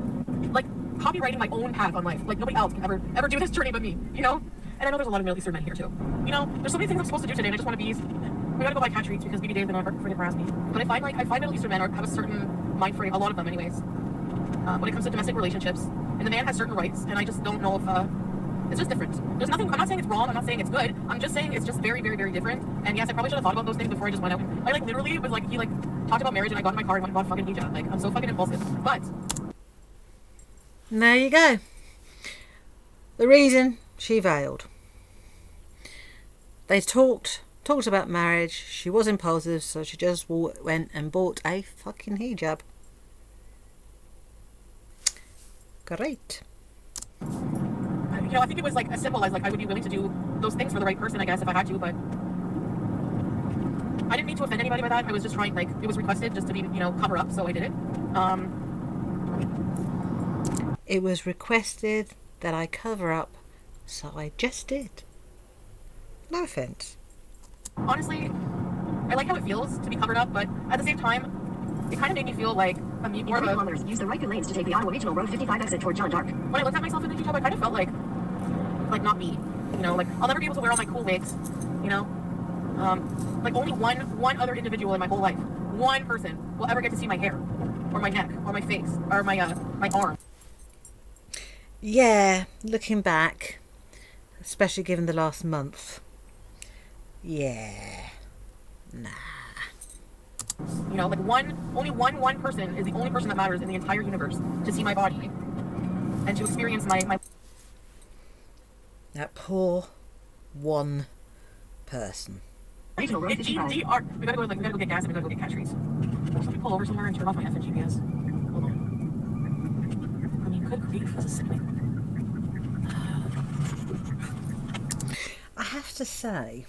like, copywriting my own path on life. Like, nobody else can ever do this journey but me, you know? And I know there's a lot of Middle Eastern men here too. You know, there's so many things I'm supposed to do today, and I just want to be. We gotta go buy cat treats because BB Dave's gonna freaking harass me. But I find Middle Eastern men have a certain mind frame, a lot of them anyways, when it comes to domestic relationships. And the man has certain rights, and I just don't know if it's just different. There's nothing. I'm not saying it's wrong. I'm not saying it's good. I'm just saying it's just very, very, very different. And yes, I probably should have thought about those things before I just went out. I like literally was like, he like talked about marriage, and I got in my car and went and bought fucking hijab. Like, I'm so fucking impulsive. But there you go. The reason she veiled. They talked about marriage. She was impulsive, so she just went and bought a fucking hijab. Great. You know, I think it was like as simple as like I would be willing to do those things for the right person, I guess, if I had to, but I didn't mean to offend anybody by that. I was just trying, like, it was requested just to be, you know, cover up, so I did it. It was requested that I cover up, so I just did. No offense. Honestly, I like how it feels to be covered up, but at the same time, it kind of made me feel like I'm more of a... kilometers. Use the right lanes to take the Ottawa Regional Road 55 exit toward John Dark. When I looked at myself in the hijab, I kind of felt like not me, you know, like I'll never be able to wear all my cool wigs, you know, like only one other individual in my whole life, one person will ever get to see my hair, or my neck, or my face, or my arm. Yeah, looking back, especially given the last month, yeah, nah. You know, like only one person is the only person that matters in the entire universe to see my body and to experience my. That poor one person. It's EDR. We gotta go get gas and we gotta go get cat treats. Let me pull over somewhere and turn off my effing GPS. Hold on. I mean, good grief, this is sickening. I have to say,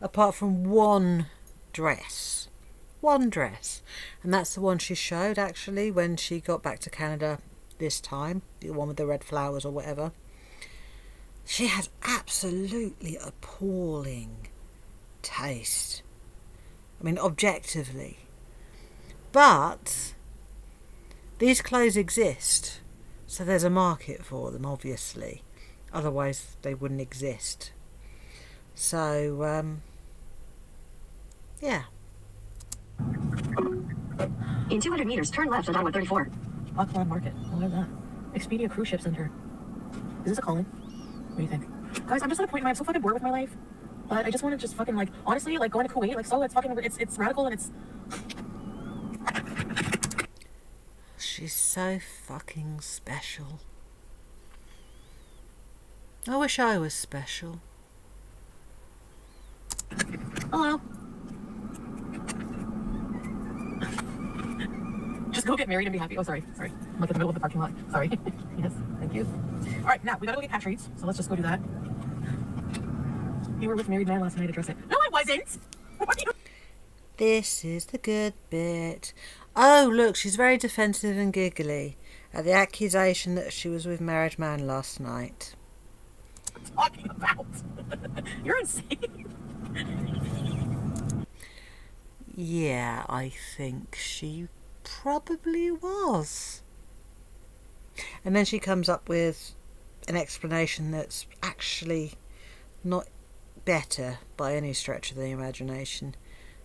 apart from one dress, and that's the one she showed actually when she got back to Canada this time, the one with the red flowers or whatever, she has absolutely appalling taste. I mean, objectively. But these clothes exist, so there's a market for them, obviously. Otherwise, they wouldn't exist. So, yeah. In 200 meters, turn left on Ottawa 34. Auckland Market. What is that? Expedia Cruise Ship Center. Is this a calling? What do you think? Guys, I'm just at a point where I'm so fucking bored with my life. But I just want to just fucking, like, honestly, like, going to Kuwait, like, so it's fucking, it's radical and it's... She's so fucking special. I wish I was special. Hello. Just go get married and be happy. Oh, sorry. I'm like in the middle of the parking lot. Sorry. Yes, thank you. All right, now we gotta go get cat treats. So let's just go do that. You were with married man last night. Address it. No, I wasn't. What are you? This is the good bit. Oh, look, she's very defensive and giggly at the accusation that she was with married man last night. Talking about? You're insane. Yeah, I think she probably was. And then she comes up with an explanation that's actually not better by any stretch of the imagination.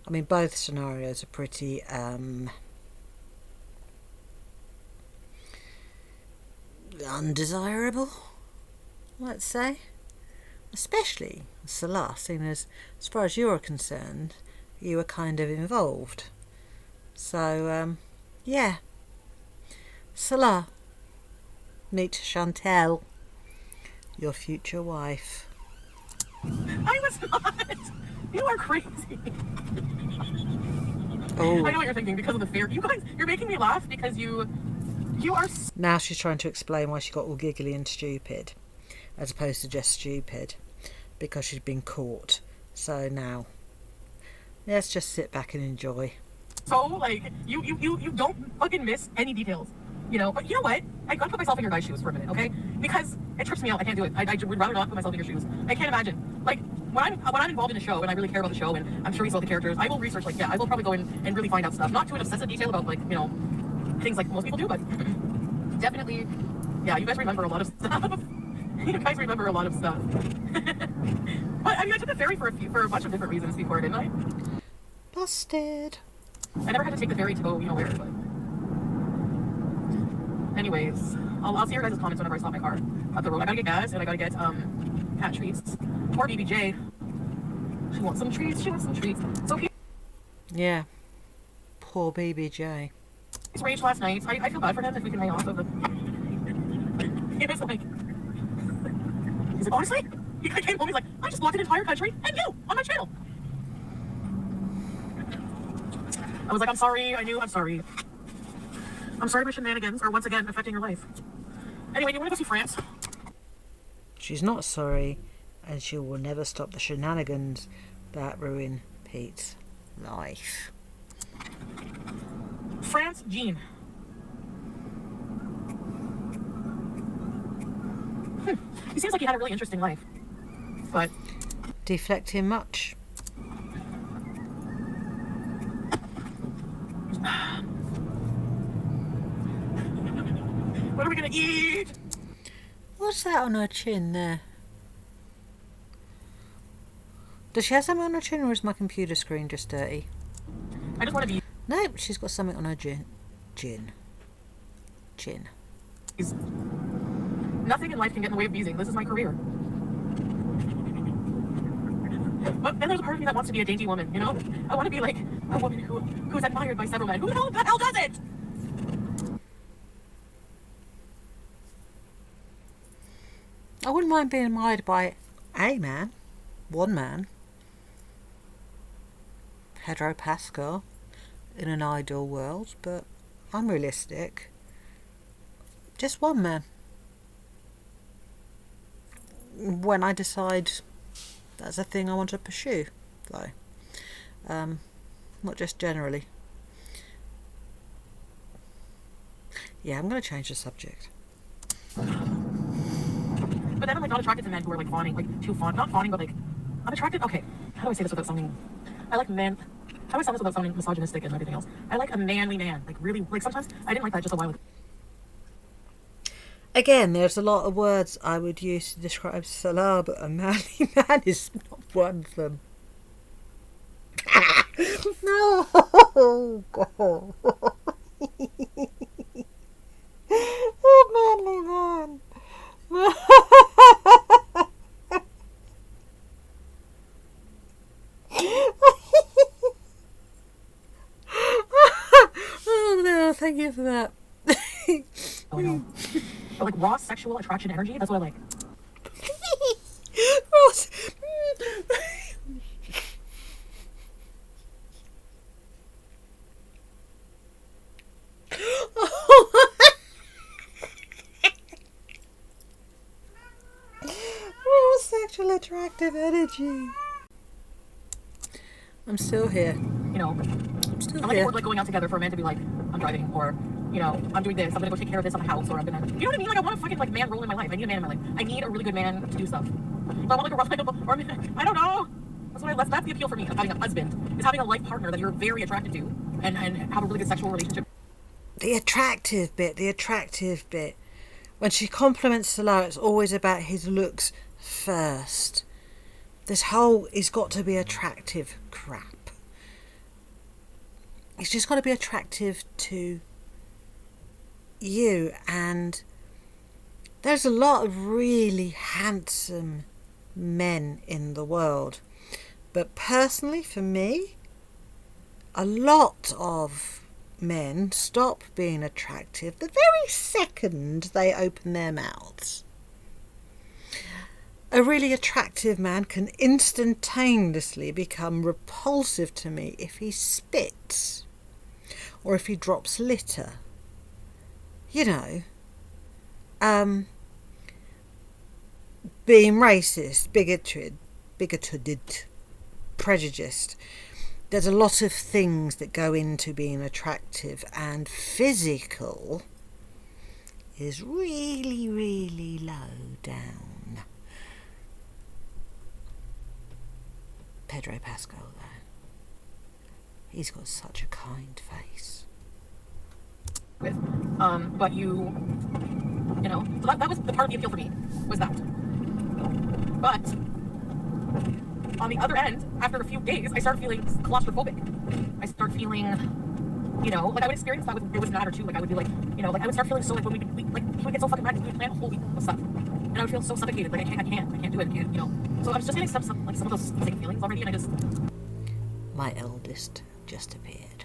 I mean, both scenarios are pretty undesirable, let's say. Especially Salah, seeing as far as you're concerned, you were kind of involved. So, yeah. Salah, meet Chan-tel, your future wife. I was not. You are crazy. Oh. I know what you're thinking because of the fear. You guys, you're making me laugh because you are... Now she's trying to explain why she got all giggly and stupid, as opposed to just stupid. because she's been caught. So now, let's just sit back and enjoy. So, like, you don't fucking miss any details, you know? But you know what? I gotta put myself in your guys' shoes for a minute, okay? Because it trips me out. I can't do it. I would rather not put myself in your shoes. I can't imagine. Like, when I'm involved in a show and I really care about the show and I'm curious about the characters, I will research, like, yeah, I will probably go in and really find out stuff. Not to an obsessive detail about, like, you know, things like most people do, but definitely, yeah, you guys remember a lot of stuff. You guys remember a lot of stuff. But, I mean, I took the ferry for a bunch of different reasons before, didn't I? Busted. I never had to take the ferry to go, you know where, but... Anyways, I'll see your guys' comments whenever I stop my car up the road. I gotta get gas, and I gotta get, cat treats. Poor BBJ. She wants some treats, So Yeah. Poor BBJ. he's raged last night. I feel bad for him if we can hang off of the... He was like... He's like, honestly? He came home, he's like, I just blocked an entire country, and you, on my channel. I was like, I'm sorry, I'm sorry. I'm sorry my shenanigans are once again affecting your life. Anyway, do you want to go see France? She's not sorry, and she will never stop the shenanigans that ruin Pete's life. France, Jean. He seems like he had a really interesting life. But... Deflecting much? What are we gonna eat? What's that on her chin there? Does she have something on her chin, or is my computer screen just dirty? I just want to be... Nope, she's got something on her chin. Nothing in life can get in the way of beezing. This is my career. But then there's a part of me that wants to be a dainty woman, you know? I want to be like a woman who's admired by several men. Who the hell does it? I wouldn't mind being admired by a man. One man. Pedro Pascal in an ideal world, but I'm realistic. Just one man. When I decide that's a thing I want to pursue, though. Not just generally. Yeah, I'm going to change the subject. But then I'm like not attracted to men who are like fawning, like too fawn. Not fawning, but like I'm attracted. Okay, how do I say this without sounding? I like men. How do I say this without sounding misogynistic and everything else? I like a manly man. Like really, like sometimes I didn't like that just a while ago. Again, there's a lot of words I would use to describe Salah, but a manly man is not one of them. No, God. A manly man. Oh no, thank you for that. Oh no. But like raw sexual attraction energy, that's what I like. Ross. Raw sexual attractive energy. I'm still here. You know, I'm still I'm like, here. we're like going out together for a man to be like, I'm driving, or you know, I'm doing this, I'm gonna go take care of this on the house, or I'm gonna, you know what I mean? Like I want a fucking like man role in my life. I need a man in my life. I need a really good man to do stuff. So I want like a rough, like, or I don't know. That's the appeal for me of having a husband, is having a life partner that you're very attracted to, and have a really good sexual relationship. The attractive bit. When she compliments Salah, it's always about his looks first. This whole he's got to be attractive crap. He's just got to be attractive to you, and there's a lot of really handsome men in the world. But personally, for me, a lot of men stop being attractive the very second they open their mouths. A really attractive man can instantaneously become repulsive to me if he spits or if he drops litter. You know, being racist, bigoted, bigoted, prejudiced. There's a lot of things that go into being attractive, and physical is really, really low down. Pedro Pascal, though, he's got such a kind face. With, but you know, so that was the part of the appeal for me, was that. But on the other end, after a few days, I started feeling claustrophobic. I start feeling, you know, like I would experience that with, it was matter too. Like I would be like, you know, like I would start feeling so like when we like he would get so fucking mad because we would plan a whole week of stuff, and I would feel so suffocated. Like I can't do it. I can't, you know. So I was just getting some of those same feelings already, and I just. My eldest just appeared.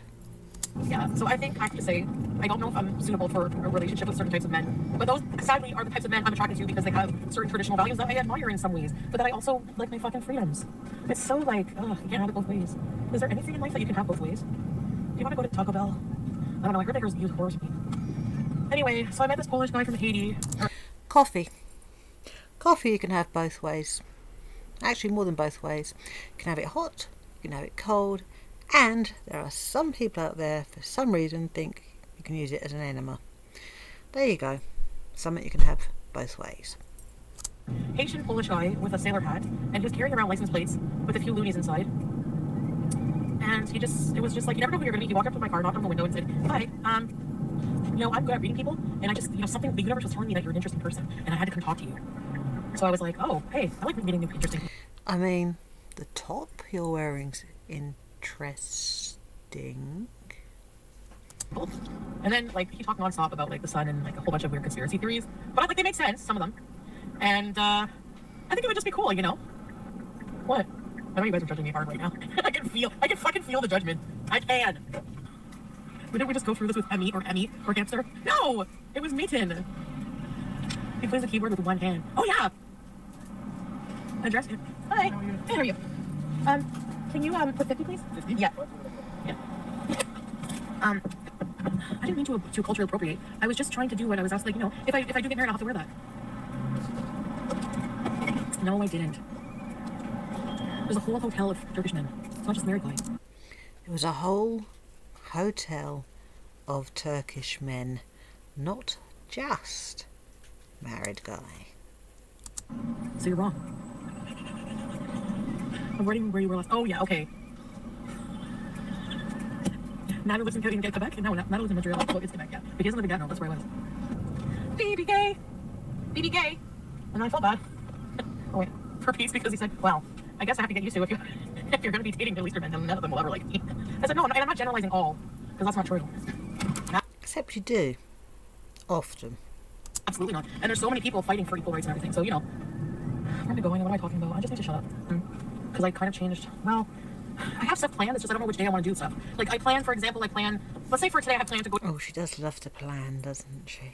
Yeah, so I think I have to say, I don't know if I'm suitable for a relationship with certain types of men, but those sadly are the types of men I'm attracted to because they have certain traditional values that I admire in some ways, but that I also like my fucking freedoms. It's so like, ugh, you can't have it both ways. Is there anything in life that you can have both ways? Do you want to go to Taco Bell? I don't know, I heard they use horrors meat. Anyway, so I met this Polish guy from Haiti. Coffee. Coffee you can have both ways. Actually, more than both ways. You can have it hot, you can have it cold, and there are some people out there, for some reason, think you can use it as an enema. There you go. Something you can have both ways. Haitian Polish guy with a sailor hat, and he was carrying around license plates with a few loonies inside. And it was just like, you never know who you're gonna meet. He walked up to my car, knocked on the window and said, hi, you know, I'm good at reading people, and I just, you know, something, the universe was telling me that you're an interesting person, and I had to come talk to you. So I was like, oh, hey, I like meeting new interesting people. I mean, the top you're wearing's interesting. And then, like, he talked nonstop about, like, the sun and, like, a whole bunch of weird conspiracy theories. But, like, they make sense, some of them. And, I think it would just be cool, you know? What? I know you guys are judging me hard right now. I can fucking feel the judgment. I can. But didn't we just go through this with Emmy or hamster? No! It was Meaton. He plays the keyboard with one hand. Oh, yeah! Address him. Hi. How are you? Can you, put 50, please? 50? Yeah. Yeah. I didn't mean to culturally appropriate. I was just trying to do what I was asked, like, you know, if I do get married, I'll have to wear that. No, I didn't. There's a whole hotel of Turkish men. It's not just married guys. It was a whole hotel of Turkish men, not just married guy. So you're wrong. I'm writing where you were last. Oh, yeah, okay. Nana lives in Quebec? No, Nana lives in Montreal. Oh, it's Quebec, yeah. But he doesn't live in Gatineau, that's where I was. Baby gay! Baby gay! And I felt bad. Oh, wait. For peace, because he said, well, I guess I have to get used to if you're going to be dating Middle Eastern men, then none of them will ever like me. I said, no, and I'm not generalizing all, because that's not true. Except you do. Often. Absolutely not. And there's so many people fighting for equal rights and everything, so, you know. Where am I going? What am I talking about? I just need to shut up. Because I kind of changed. Well, I have stuff planned, it's just I don't know which day I want to do stuff. Like, I plan, for example, let's say for today I have planned to go Oh, she does love to plan, doesn't she?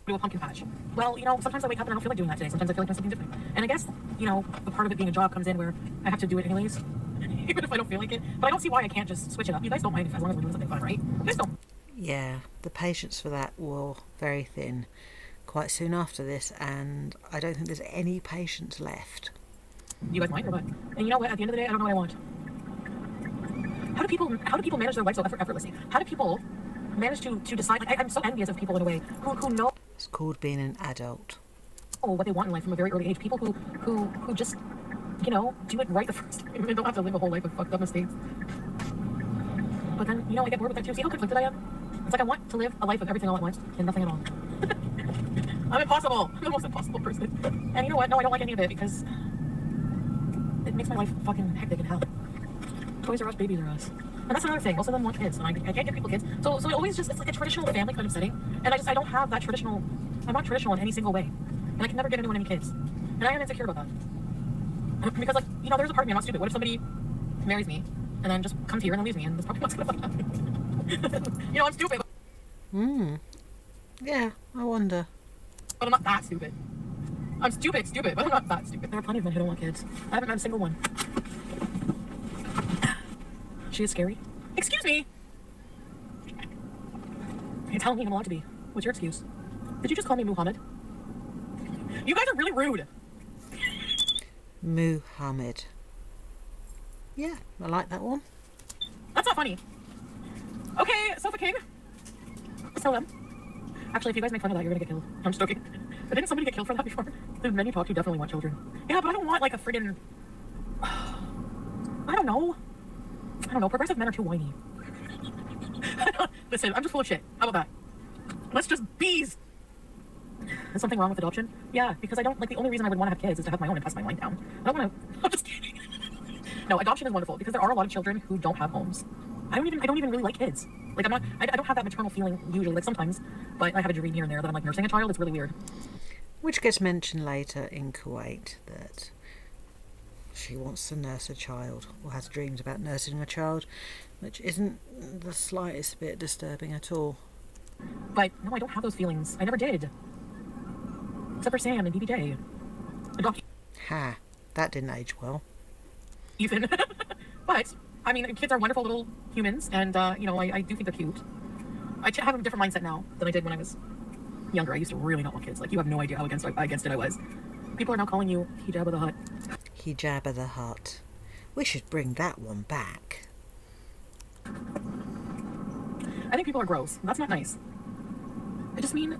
to a pumpkin patch. Well, you know, sometimes I wake up and I don't feel like doing that today. Sometimes I feel like doing something different. And I guess, you know, the part of it being a job comes in where I have to do it anyways. Even if I don't feel like it. But I don't see why I can't just switch it up. You guys don't mind as long as we're doing something fun, right? You guys don't. Yeah, the patience for that wore very thin quite soon after this, and I don't think there's any patience left. You guys mind or what? And you know what? At the end of the day, I don't know what I want. How do people manage their life so effortlessly? How do people manage to decide? Like, I'm so envious of people in a way who know. It's called being an adult. Oh, what they want in life from a very early age. People who just, you know, do it right the first time and don't have to live a whole life of fucked up mistakes. But then, you know, I get bored with that too. See how conflicted I am? It's like I want to live a life of everything all at once and nothing at all. I'm impossible. I'm the most impossible person. And you know what? No, I don't like any of it because it makes my life fucking hectic and hell. Toys R Us, babies are us. And that's another thing. Most of them want kids, and I can't get people kids. So it always just, it's like a traditional family kind of setting. And I don't have that traditional, I'm not traditional in any single way. And I can never get anyone any kids. And I am insecure about that. Because, like, you know, there's a part of me, I'm not stupid. What if somebody marries me and then just comes here and then leaves me, and that's probably what's going to happen. You know, I'm stupid. Yeah, I wonder. But I'm not that stupid. I'm stupid, but I'm not that stupid. There are plenty of men who don't want kids. I haven't met a single one. She is scary. Excuse me! You're telling me I'm allowed to be. What's your excuse? Did you just call me Muhammad? You guys are really rude. Muhammad. Yeah, I like that one. That's not funny. Okay, Sofa King. Tell them. Actually, if you guys make fun of that, you're gonna get killed. I'm just joking. But didn't somebody get killed for that before? The men you talk to definitely want children. Yeah, but I don't want like a friggin'... I don't know. Progressive men are too whiny. Listen, I'm just full of shit. How about that? Let's just bees. Is something wrong with adoption? Yeah, because I don't like, the only reason I would want to have kids is to have my own and pass my line down. I don't want to. I'm just kidding. No, adoption is wonderful because there are a lot of children who don't have homes. I don't even really like kids. Like I don't have that maternal feeling usually, like sometimes, but I have a dream here and there that I'm like nursing a child. It's really weird. Which gets mentioned later in Kuwait, that she wants to nurse a child, or has dreams about nursing a child, which isn't the slightest bit disturbing at all. But no, I don't have those feelings. I never did. Except for Sam and BBJ. Ha, that didn't age well. Ethan. But, I mean, kids are wonderful little humans, and, you know, I do think they're cute. I have a different mindset now than I did when I was younger. I used to really not want kids. Like, you have no idea how against it I was. People are now calling you Hijab of the Hut. Hijab of the Hut. We should bring that one back. I think people are gross. That's not nice. I just mean,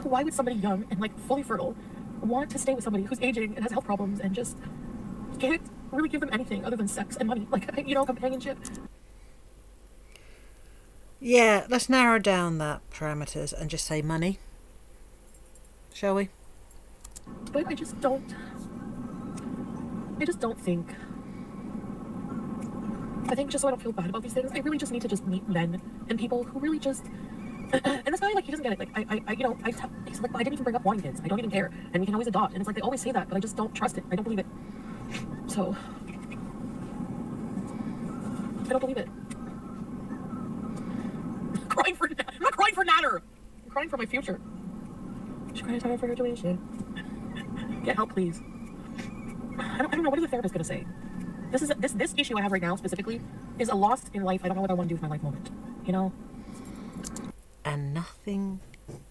why would somebody young and like fully fertile want to stay with somebody who's aging and has health problems and just can't really give them anything other than sex and money, like, you know, companionship? Yeah, let's narrow down that parameters and just say money, shall we? But I just don't think, I think just so I don't feel bad about these things, I really just need to just meet men and people who really just, and this guy, like, he doesn't get it. Like, he's like, well, I didn't even bring up wanting kids. I don't even care. And we can always adopt. And it's like, they always say that, but I just don't trust it. I don't believe it. So, I don't believe it. I'm not crying for Natter. I'm crying for my future. She's crying time for graduation. Get help, please. I don't know. What is the therapist gonna say? This issue I have right now specifically is a lost in life. I don't know what I want to do with my life moment. You know. And nothing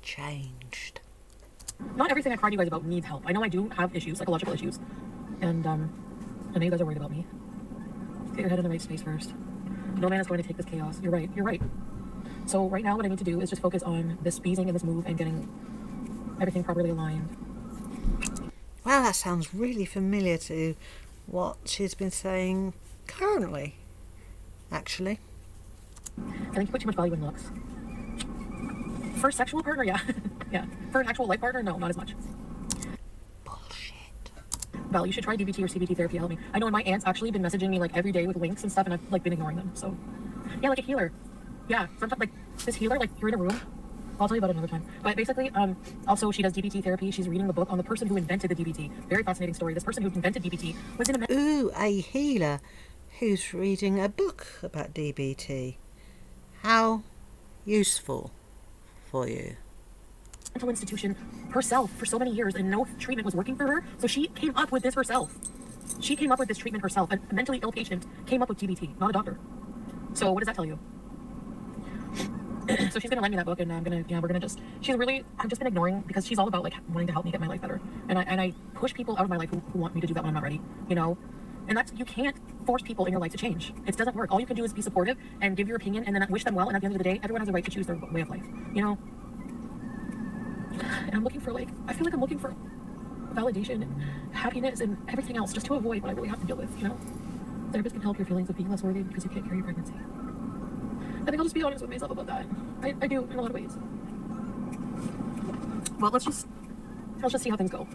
changed. Not everything I cried to you guys about needs help. I know I do have issues, psychological issues. And I know you guys are worried about me. Get your head in the right space first. No man is going to take this chaos. You're right. So right now what I need to do is just focus on this beezing and this move and getting everything properly aligned. Wow, that sounds really familiar to what she's been saying currently, actually. I think you put too much value in looks. For a sexual partner, yeah. Yeah. For an actual life partner, no, not as much. Bullshit. Val, you should try DBT or CBT therapy to help me. I know, and my aunt's actually been messaging me like every day with links and stuff, and I've like been ignoring them. So, yeah, like a healer. Yeah, sometimes like this healer, like you're in a room. I'll tell you about it another time. But basically, also she does DBT therapy. She's reading the book on the person who invented the DBT. Very fascinating story. This person who invented DBT was in a... Ooh, a healer who's reading a book about DBT. How useful for you. Mental institution herself for so many years, and no treatment was working for her. So she came up with this herself. She came up with this treatment herself. A mentally ill patient came up with DBT, not a doctor. So what does that tell you? So she's gonna lend me that book, and I've just been ignoring, because she's all about like wanting to help me get my life better, and I push people out of my life who want me to do that when I'm not ready, you know. And that's, you can't force people in your life to change. It doesn't work. All you can do is be supportive and give your opinion, and then wish them well, and at the end of the day, everyone has a right to choose their way of life, you know. And I'm looking for, like, I feel like I'm looking for validation and happiness and everything else just to avoid what I really have to deal with, you know. Therapists can help your feelings of being less worthy because you can't carry your pregnancy. I think I'll just be honest with myself about that. I do in a lot of ways. Well, let's just see how things go.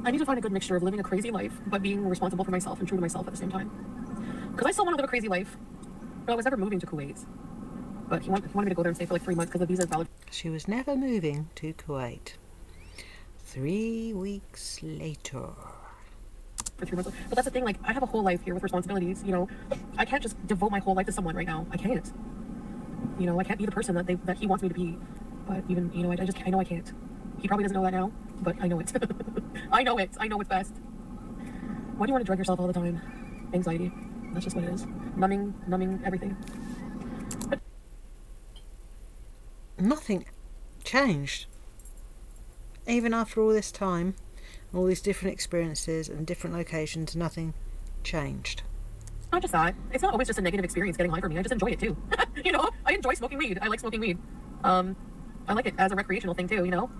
I need to find a good mixture of living a crazy life, but being responsible for myself and true to myself at the same time. Because I still want to live a crazy life, but I was never moving to Kuwait. But he wanted me to go there and stay for like 3 months because the visa is valid. She was never moving to Kuwait. 3 weeks later. For 3 months. But that's the thing, like, I have a whole life here with responsibilities, you know. I can't just devote my whole life to someone right now. I can't. You know, I can't be the person that he wants me to be. But even, you know, I know I can't. He probably doesn't know that now, but I know it. I know it. I know it's best. Why do you want to drug yourself all the time? Anxiety. That's just what it is. Numbing everything. But nothing changed. Even after all this time, all these different experiences and different locations, nothing changed. Not just that. It's not always just a negative experience getting high for me. I just enjoy it too. You know, I enjoy smoking weed. I like smoking weed. I like it as a recreational thing too, you know?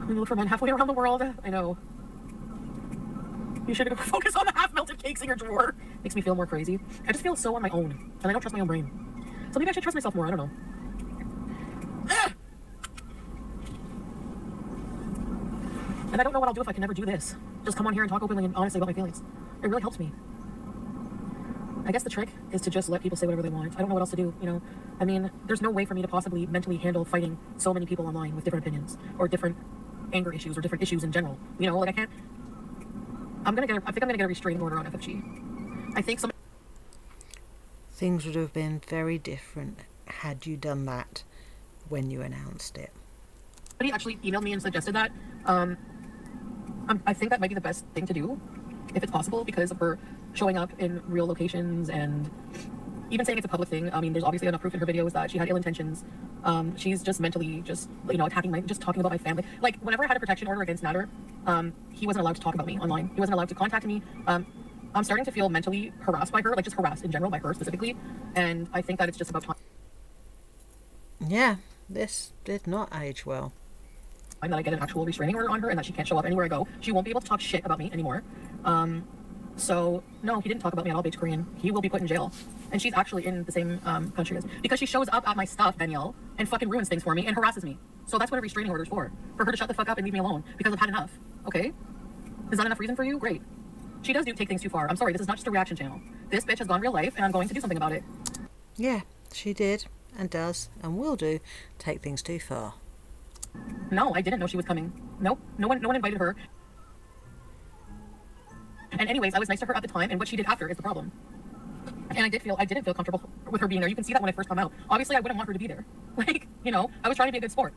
We look for men halfway around the world. I know. You should focus on the half-melted cakes in your drawer. Makes me feel more crazy. I just feel so on my own. And I don't trust my own brain. So maybe I should trust myself more. I don't know. And I don't know what I'll do if I can never do this. Just come on here and talk openly and honestly about my feelings. It really helps me. I guess the trick is to just let people say whatever they want. I don't know what else to do, you know? I mean, there's no way for me to possibly mentally handle fighting so many people online with different opinions or different anger issues or different issues in general. You know, like I can't... I think I'm gonna get a restraining order on FFG. I think some... Things would have been very different had you done that when you announced it. Somebody actually emailed me and suggested that. I think that might be the best thing to do, if it's possible, because of her showing up in real locations and even saying it's a public thing. I mean, there's obviously enough proof in her videos that she had ill intentions. She's just mentally just, you know, just talking about my family. Like, whenever I had a protection order against Nader, he wasn't allowed to talk about me online. He wasn't allowed to contact me. I'm starting to feel mentally harassed by her, like just harassed in general by her specifically. And I think that it's just about time. Yeah, this did not age well. And that I get an actual restraining order on her and that she can't show up anywhere I go. She won't be able to talk shit about me anymore. So no, he didn't talk about me at all, Beige Korean. He will be put in jail. And she's actually in the same country as me. Because she shows up at my stuff, Danielle, and fucking ruins things for me and harasses me. So that's what a restraining order is for. For her to shut the fuck up and leave me alone. Because I've had enough. Okay? Is that enough reason for you? Great. She does take things too far. I'm sorry, this is not just a reaction channel. This bitch has gone real life and I'm going to do something about it. Yeah, she did and does and will do take things too far. No, I didn't know she was coming. Nope. No one invited her. And anyways, I was nice to her at the time, and what she did after is the problem. And I didn't feel comfortable with her being there. You can see that when I first come out. Obviously, I wouldn't want her to be there. Like, you know, I was trying to be a good sport.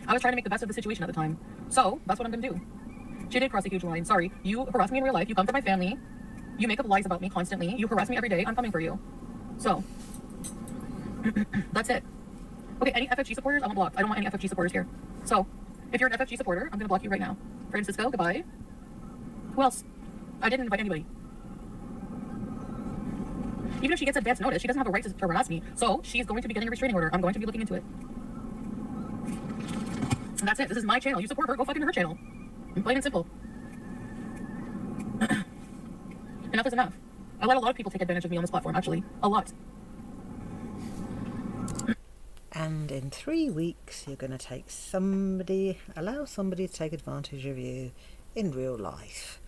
I was trying to make the best of the situation at the time. So, that's what I'm gonna do. She did cross a huge line. Sorry. You harass me in real life. You come to my family. You make up lies about me constantly. You harass me every day. I'm coming for you. So, that's it. Okay, any FFG supporters, I want blocked. I don't want any FFG supporters here. So, if you're an FFG supporter, I'm gonna block you right now. Francisco, goodbye. Who else? I didn't invite anybody. Even if she gets advance notice, she doesn't have a right to harass me. So, she's going to be getting a restraining order. I'm going to be looking into it. And that's it. This is my channel. You support her, go fucking to her channel. Plain and simple. Enough is enough. I let a lot of people take advantage of me on this platform, actually. A lot. And in 3 weeks, you're going to allow somebody to take advantage of you in real life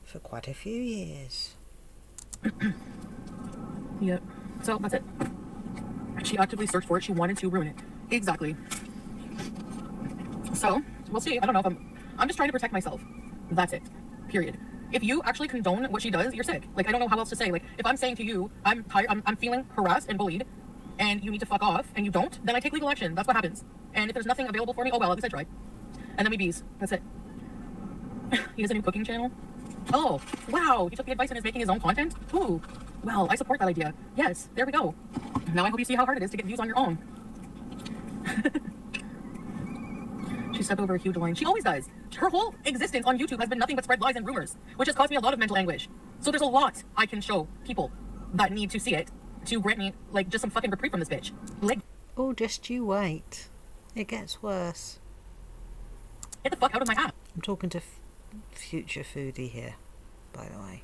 for quite a few years. Yep. So, that's it. She actively searched for it. She wanted to ruin it. Exactly. So, we'll see. I don't know if I'm just trying to protect myself. That's it. Period. If you actually condone what she does, you're sick. Like, I don't know how else to say. Like, if I'm saying to you, I'm tired, I'm feeling harassed and bullied, and you need to fuck off, and you don't, then I take legal action. That's what happens. And if there's nothing available for me, oh well, at least I tried. And then we bees. That's it. He has a new cooking channel. Oh, wow. He took the advice and is making his own content? Ooh. Well, I support that idea. Yes, there we go. Now I hope you see how hard it is to get views on your own. She stepped over a huge line. She always does. Her whole existence on YouTube has been nothing but spread lies and rumors, which has caused me a lot of mental anguish. So there's a lot I can show people that need to see it to grant me, like, just some fucking reprieve from this bitch. Like, oh, just you wait. It gets worse. Get the fuck out of my app. I'm talking to future foodie here, by the way.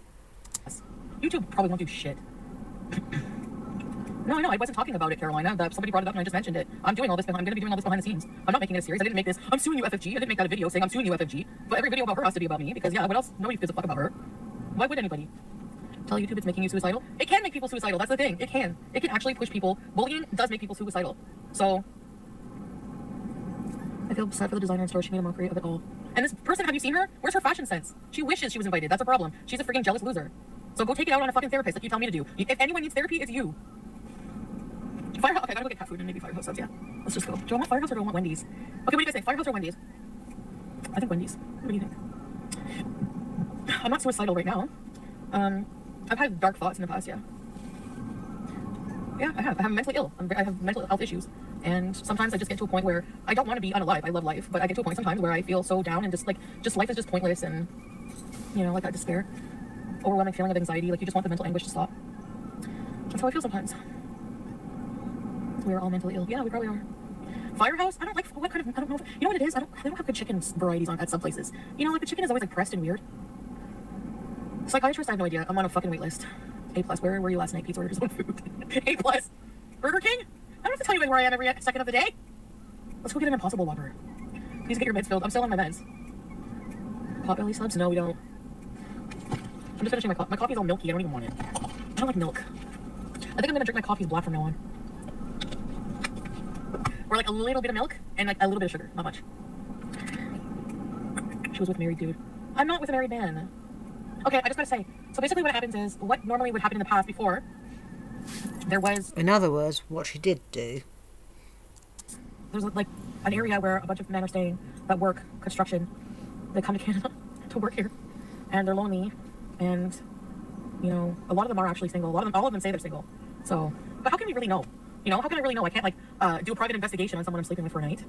YouTube probably won't do shit. No, I wasn't talking about it, Carolina. Somebody brought it up and I just mentioned it. I'm doing all this. I'm going to be doing all this behind the scenes. I'm not making it a series. I didn't make this. I'm suing you, FFG. I didn't make that a video saying I'm suing you, FFG. But every video about her has to be about me because, yeah, what else? Nobody gives a fuck about her. Why would anybody? Tell YouTube it's making you suicidal? It can make people suicidal. That's the thing. It can. It can actually push people. Bullying does make people suicidal. So, I feel sad for the designer in store. She made a mockery of it all. And this person, have you seen her? Where's her fashion sense? She wishes she was invited. That's a problem. She's a freaking jealous loser. So go take it out on a fucking therapist like you tell me to do. If anyone needs therapy, it's you. Firehouse. Okay, I gotta go get cat food and maybe Firehouse subs, yeah. Let's just go. Do I want Firehouse or do I want Wendy's? Okay, what do you guys think? Firehouse or Wendy's? I think Wendy's. What do you think? I'm not suicidal right now. I've had dark thoughts in the past, yeah. Yeah, I have. I'm mentally ill. I have mental health issues. And sometimes I just get to a point where I don't want to be unalive. I love life, but I get to a point sometimes where I feel so down and just life is just pointless, and like that despair, overwhelming feeling of anxiety, like you just want the mental anguish to stop. That's how I feel sometimes. We're all mentally ill. Yeah, we probably are. Firehouse? I don't like, what kind of, I don't know. You know what it is? They don't have good chicken varieties at some places. Like the chicken is always like pressed and weird. Psychiatrist, I have no idea. I'm on a fucking wait list. A+. Where were you last night? Pizza orders on food. A+. Burger King? I don't have to tell you where I am every second of the day. Let's go get an Impossible Whopper. Please get your meds filled. I'm still on my meds. Potbelly subs? No, we don't. I'm just finishing my coffee. My coffee's all milky. I don't even want it. I don't like milk. I think I'm gonna drink my coffee black from now on. Or like a little bit of milk and like a little bit of sugar. Not much. She was with a married dude. I'm not with a married man. Okay, I just gotta say. So basically what happens is, what normally would happen in the past before, there was... In other words, what she did do. There's like an area where a bunch of men are staying that work construction. They come to Canada to work here. And they're lonely. And, a lot of them are actually single. All of them say they're single. So, but how can we really know? How can I really know? I can't do a private investigation on someone I'm sleeping with for a night,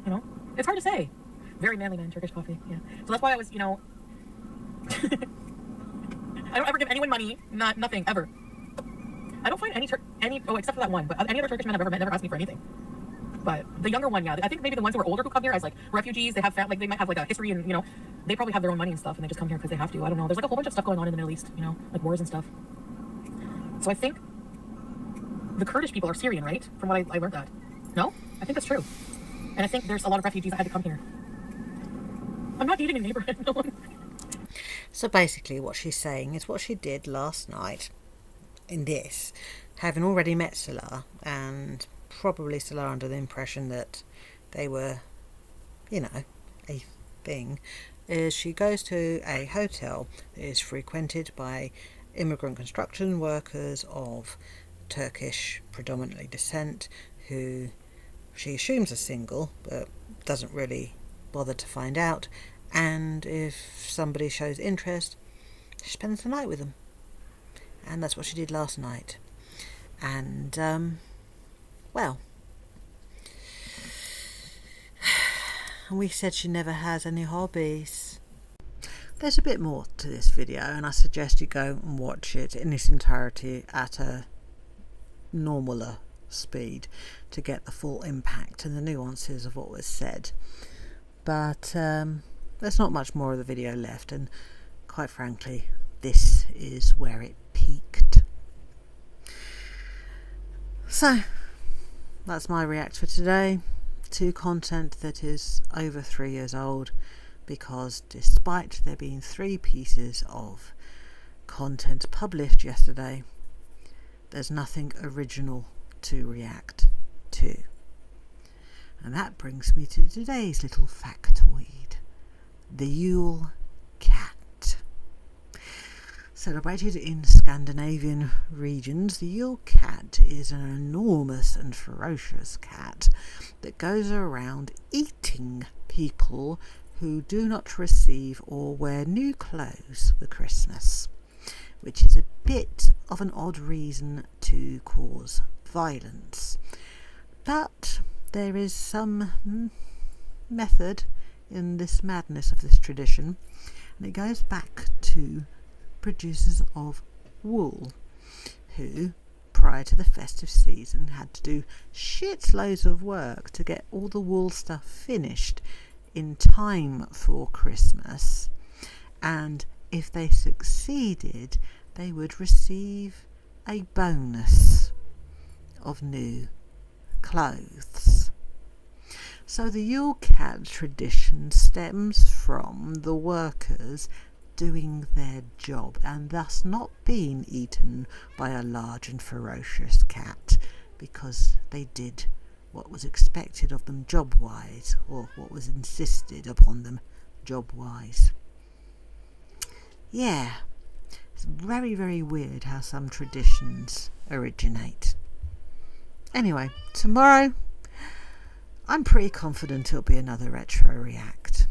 It's hard to say. Very manly man, Turkish coffee, yeah. So that's why I was, I don't ever give anyone money, nothing, ever. I don't find except for that one, but any other Turkish men I've ever met never asked me for anything. But the younger one, yeah, I think maybe the ones who are older who come here as like refugees, they have they might have like a history, and they probably have their own money and stuff, and they just come here because they have to. I don't know. There's like a whole bunch of stuff going on in the Middle East, like wars and stuff. So I think the Kurdish people are Syrian, right? From what I learned that. No? I think that's true. And I think there's a lot of refugees that had to come here. I'm not dating a neighborhood. No one. So basically what she's saying is what she did last night in this, having already met Salah, and probably Salah under the impression that they were, a thing, is she goes to a hotel that is frequented by immigrant construction workers of Turkish predominantly descent, who she assumes are single but doesn't really bother to find out, and if somebody shows interest, she spends the night with them. And that's what she did last night. And well, we said she never has any hobbies. There's a bit more to this video, and I suggest you go and watch it in its entirety at a normaler speed to get the full impact and the nuances of what was said. But there's not much more of the video left, and quite frankly, this is where it peaked. So that's my react for today to content that is over 3 years old, because despite there being 3 pieces of content published yesterday, there's nothing original to react to. And that brings me to today's little factoid: the Yule cat. Celebrated in Scandinavian regions, the Yule cat is an enormous and ferocious cat that goes around eating people who do not receive or wear new clothes for Christmas, which is a bit of an odd reason to cause violence. But there is some method in this madness of this tradition, and it goes back to producers of wool, who prior to the festive season had to do shitloads of work to get all the wool stuff finished in time for Christmas, and if they succeeded, they would receive a bonus of new clothes. So the Yule cat tradition stems from the workers doing their job and thus not being eaten by a large and ferocious cat, because they did what was expected of them job-wise, or what was insisted upon them job-wise. Yeah, it's very, very weird how some traditions originate. Anyway, tomorrow I'm pretty confident it'll be another retro react.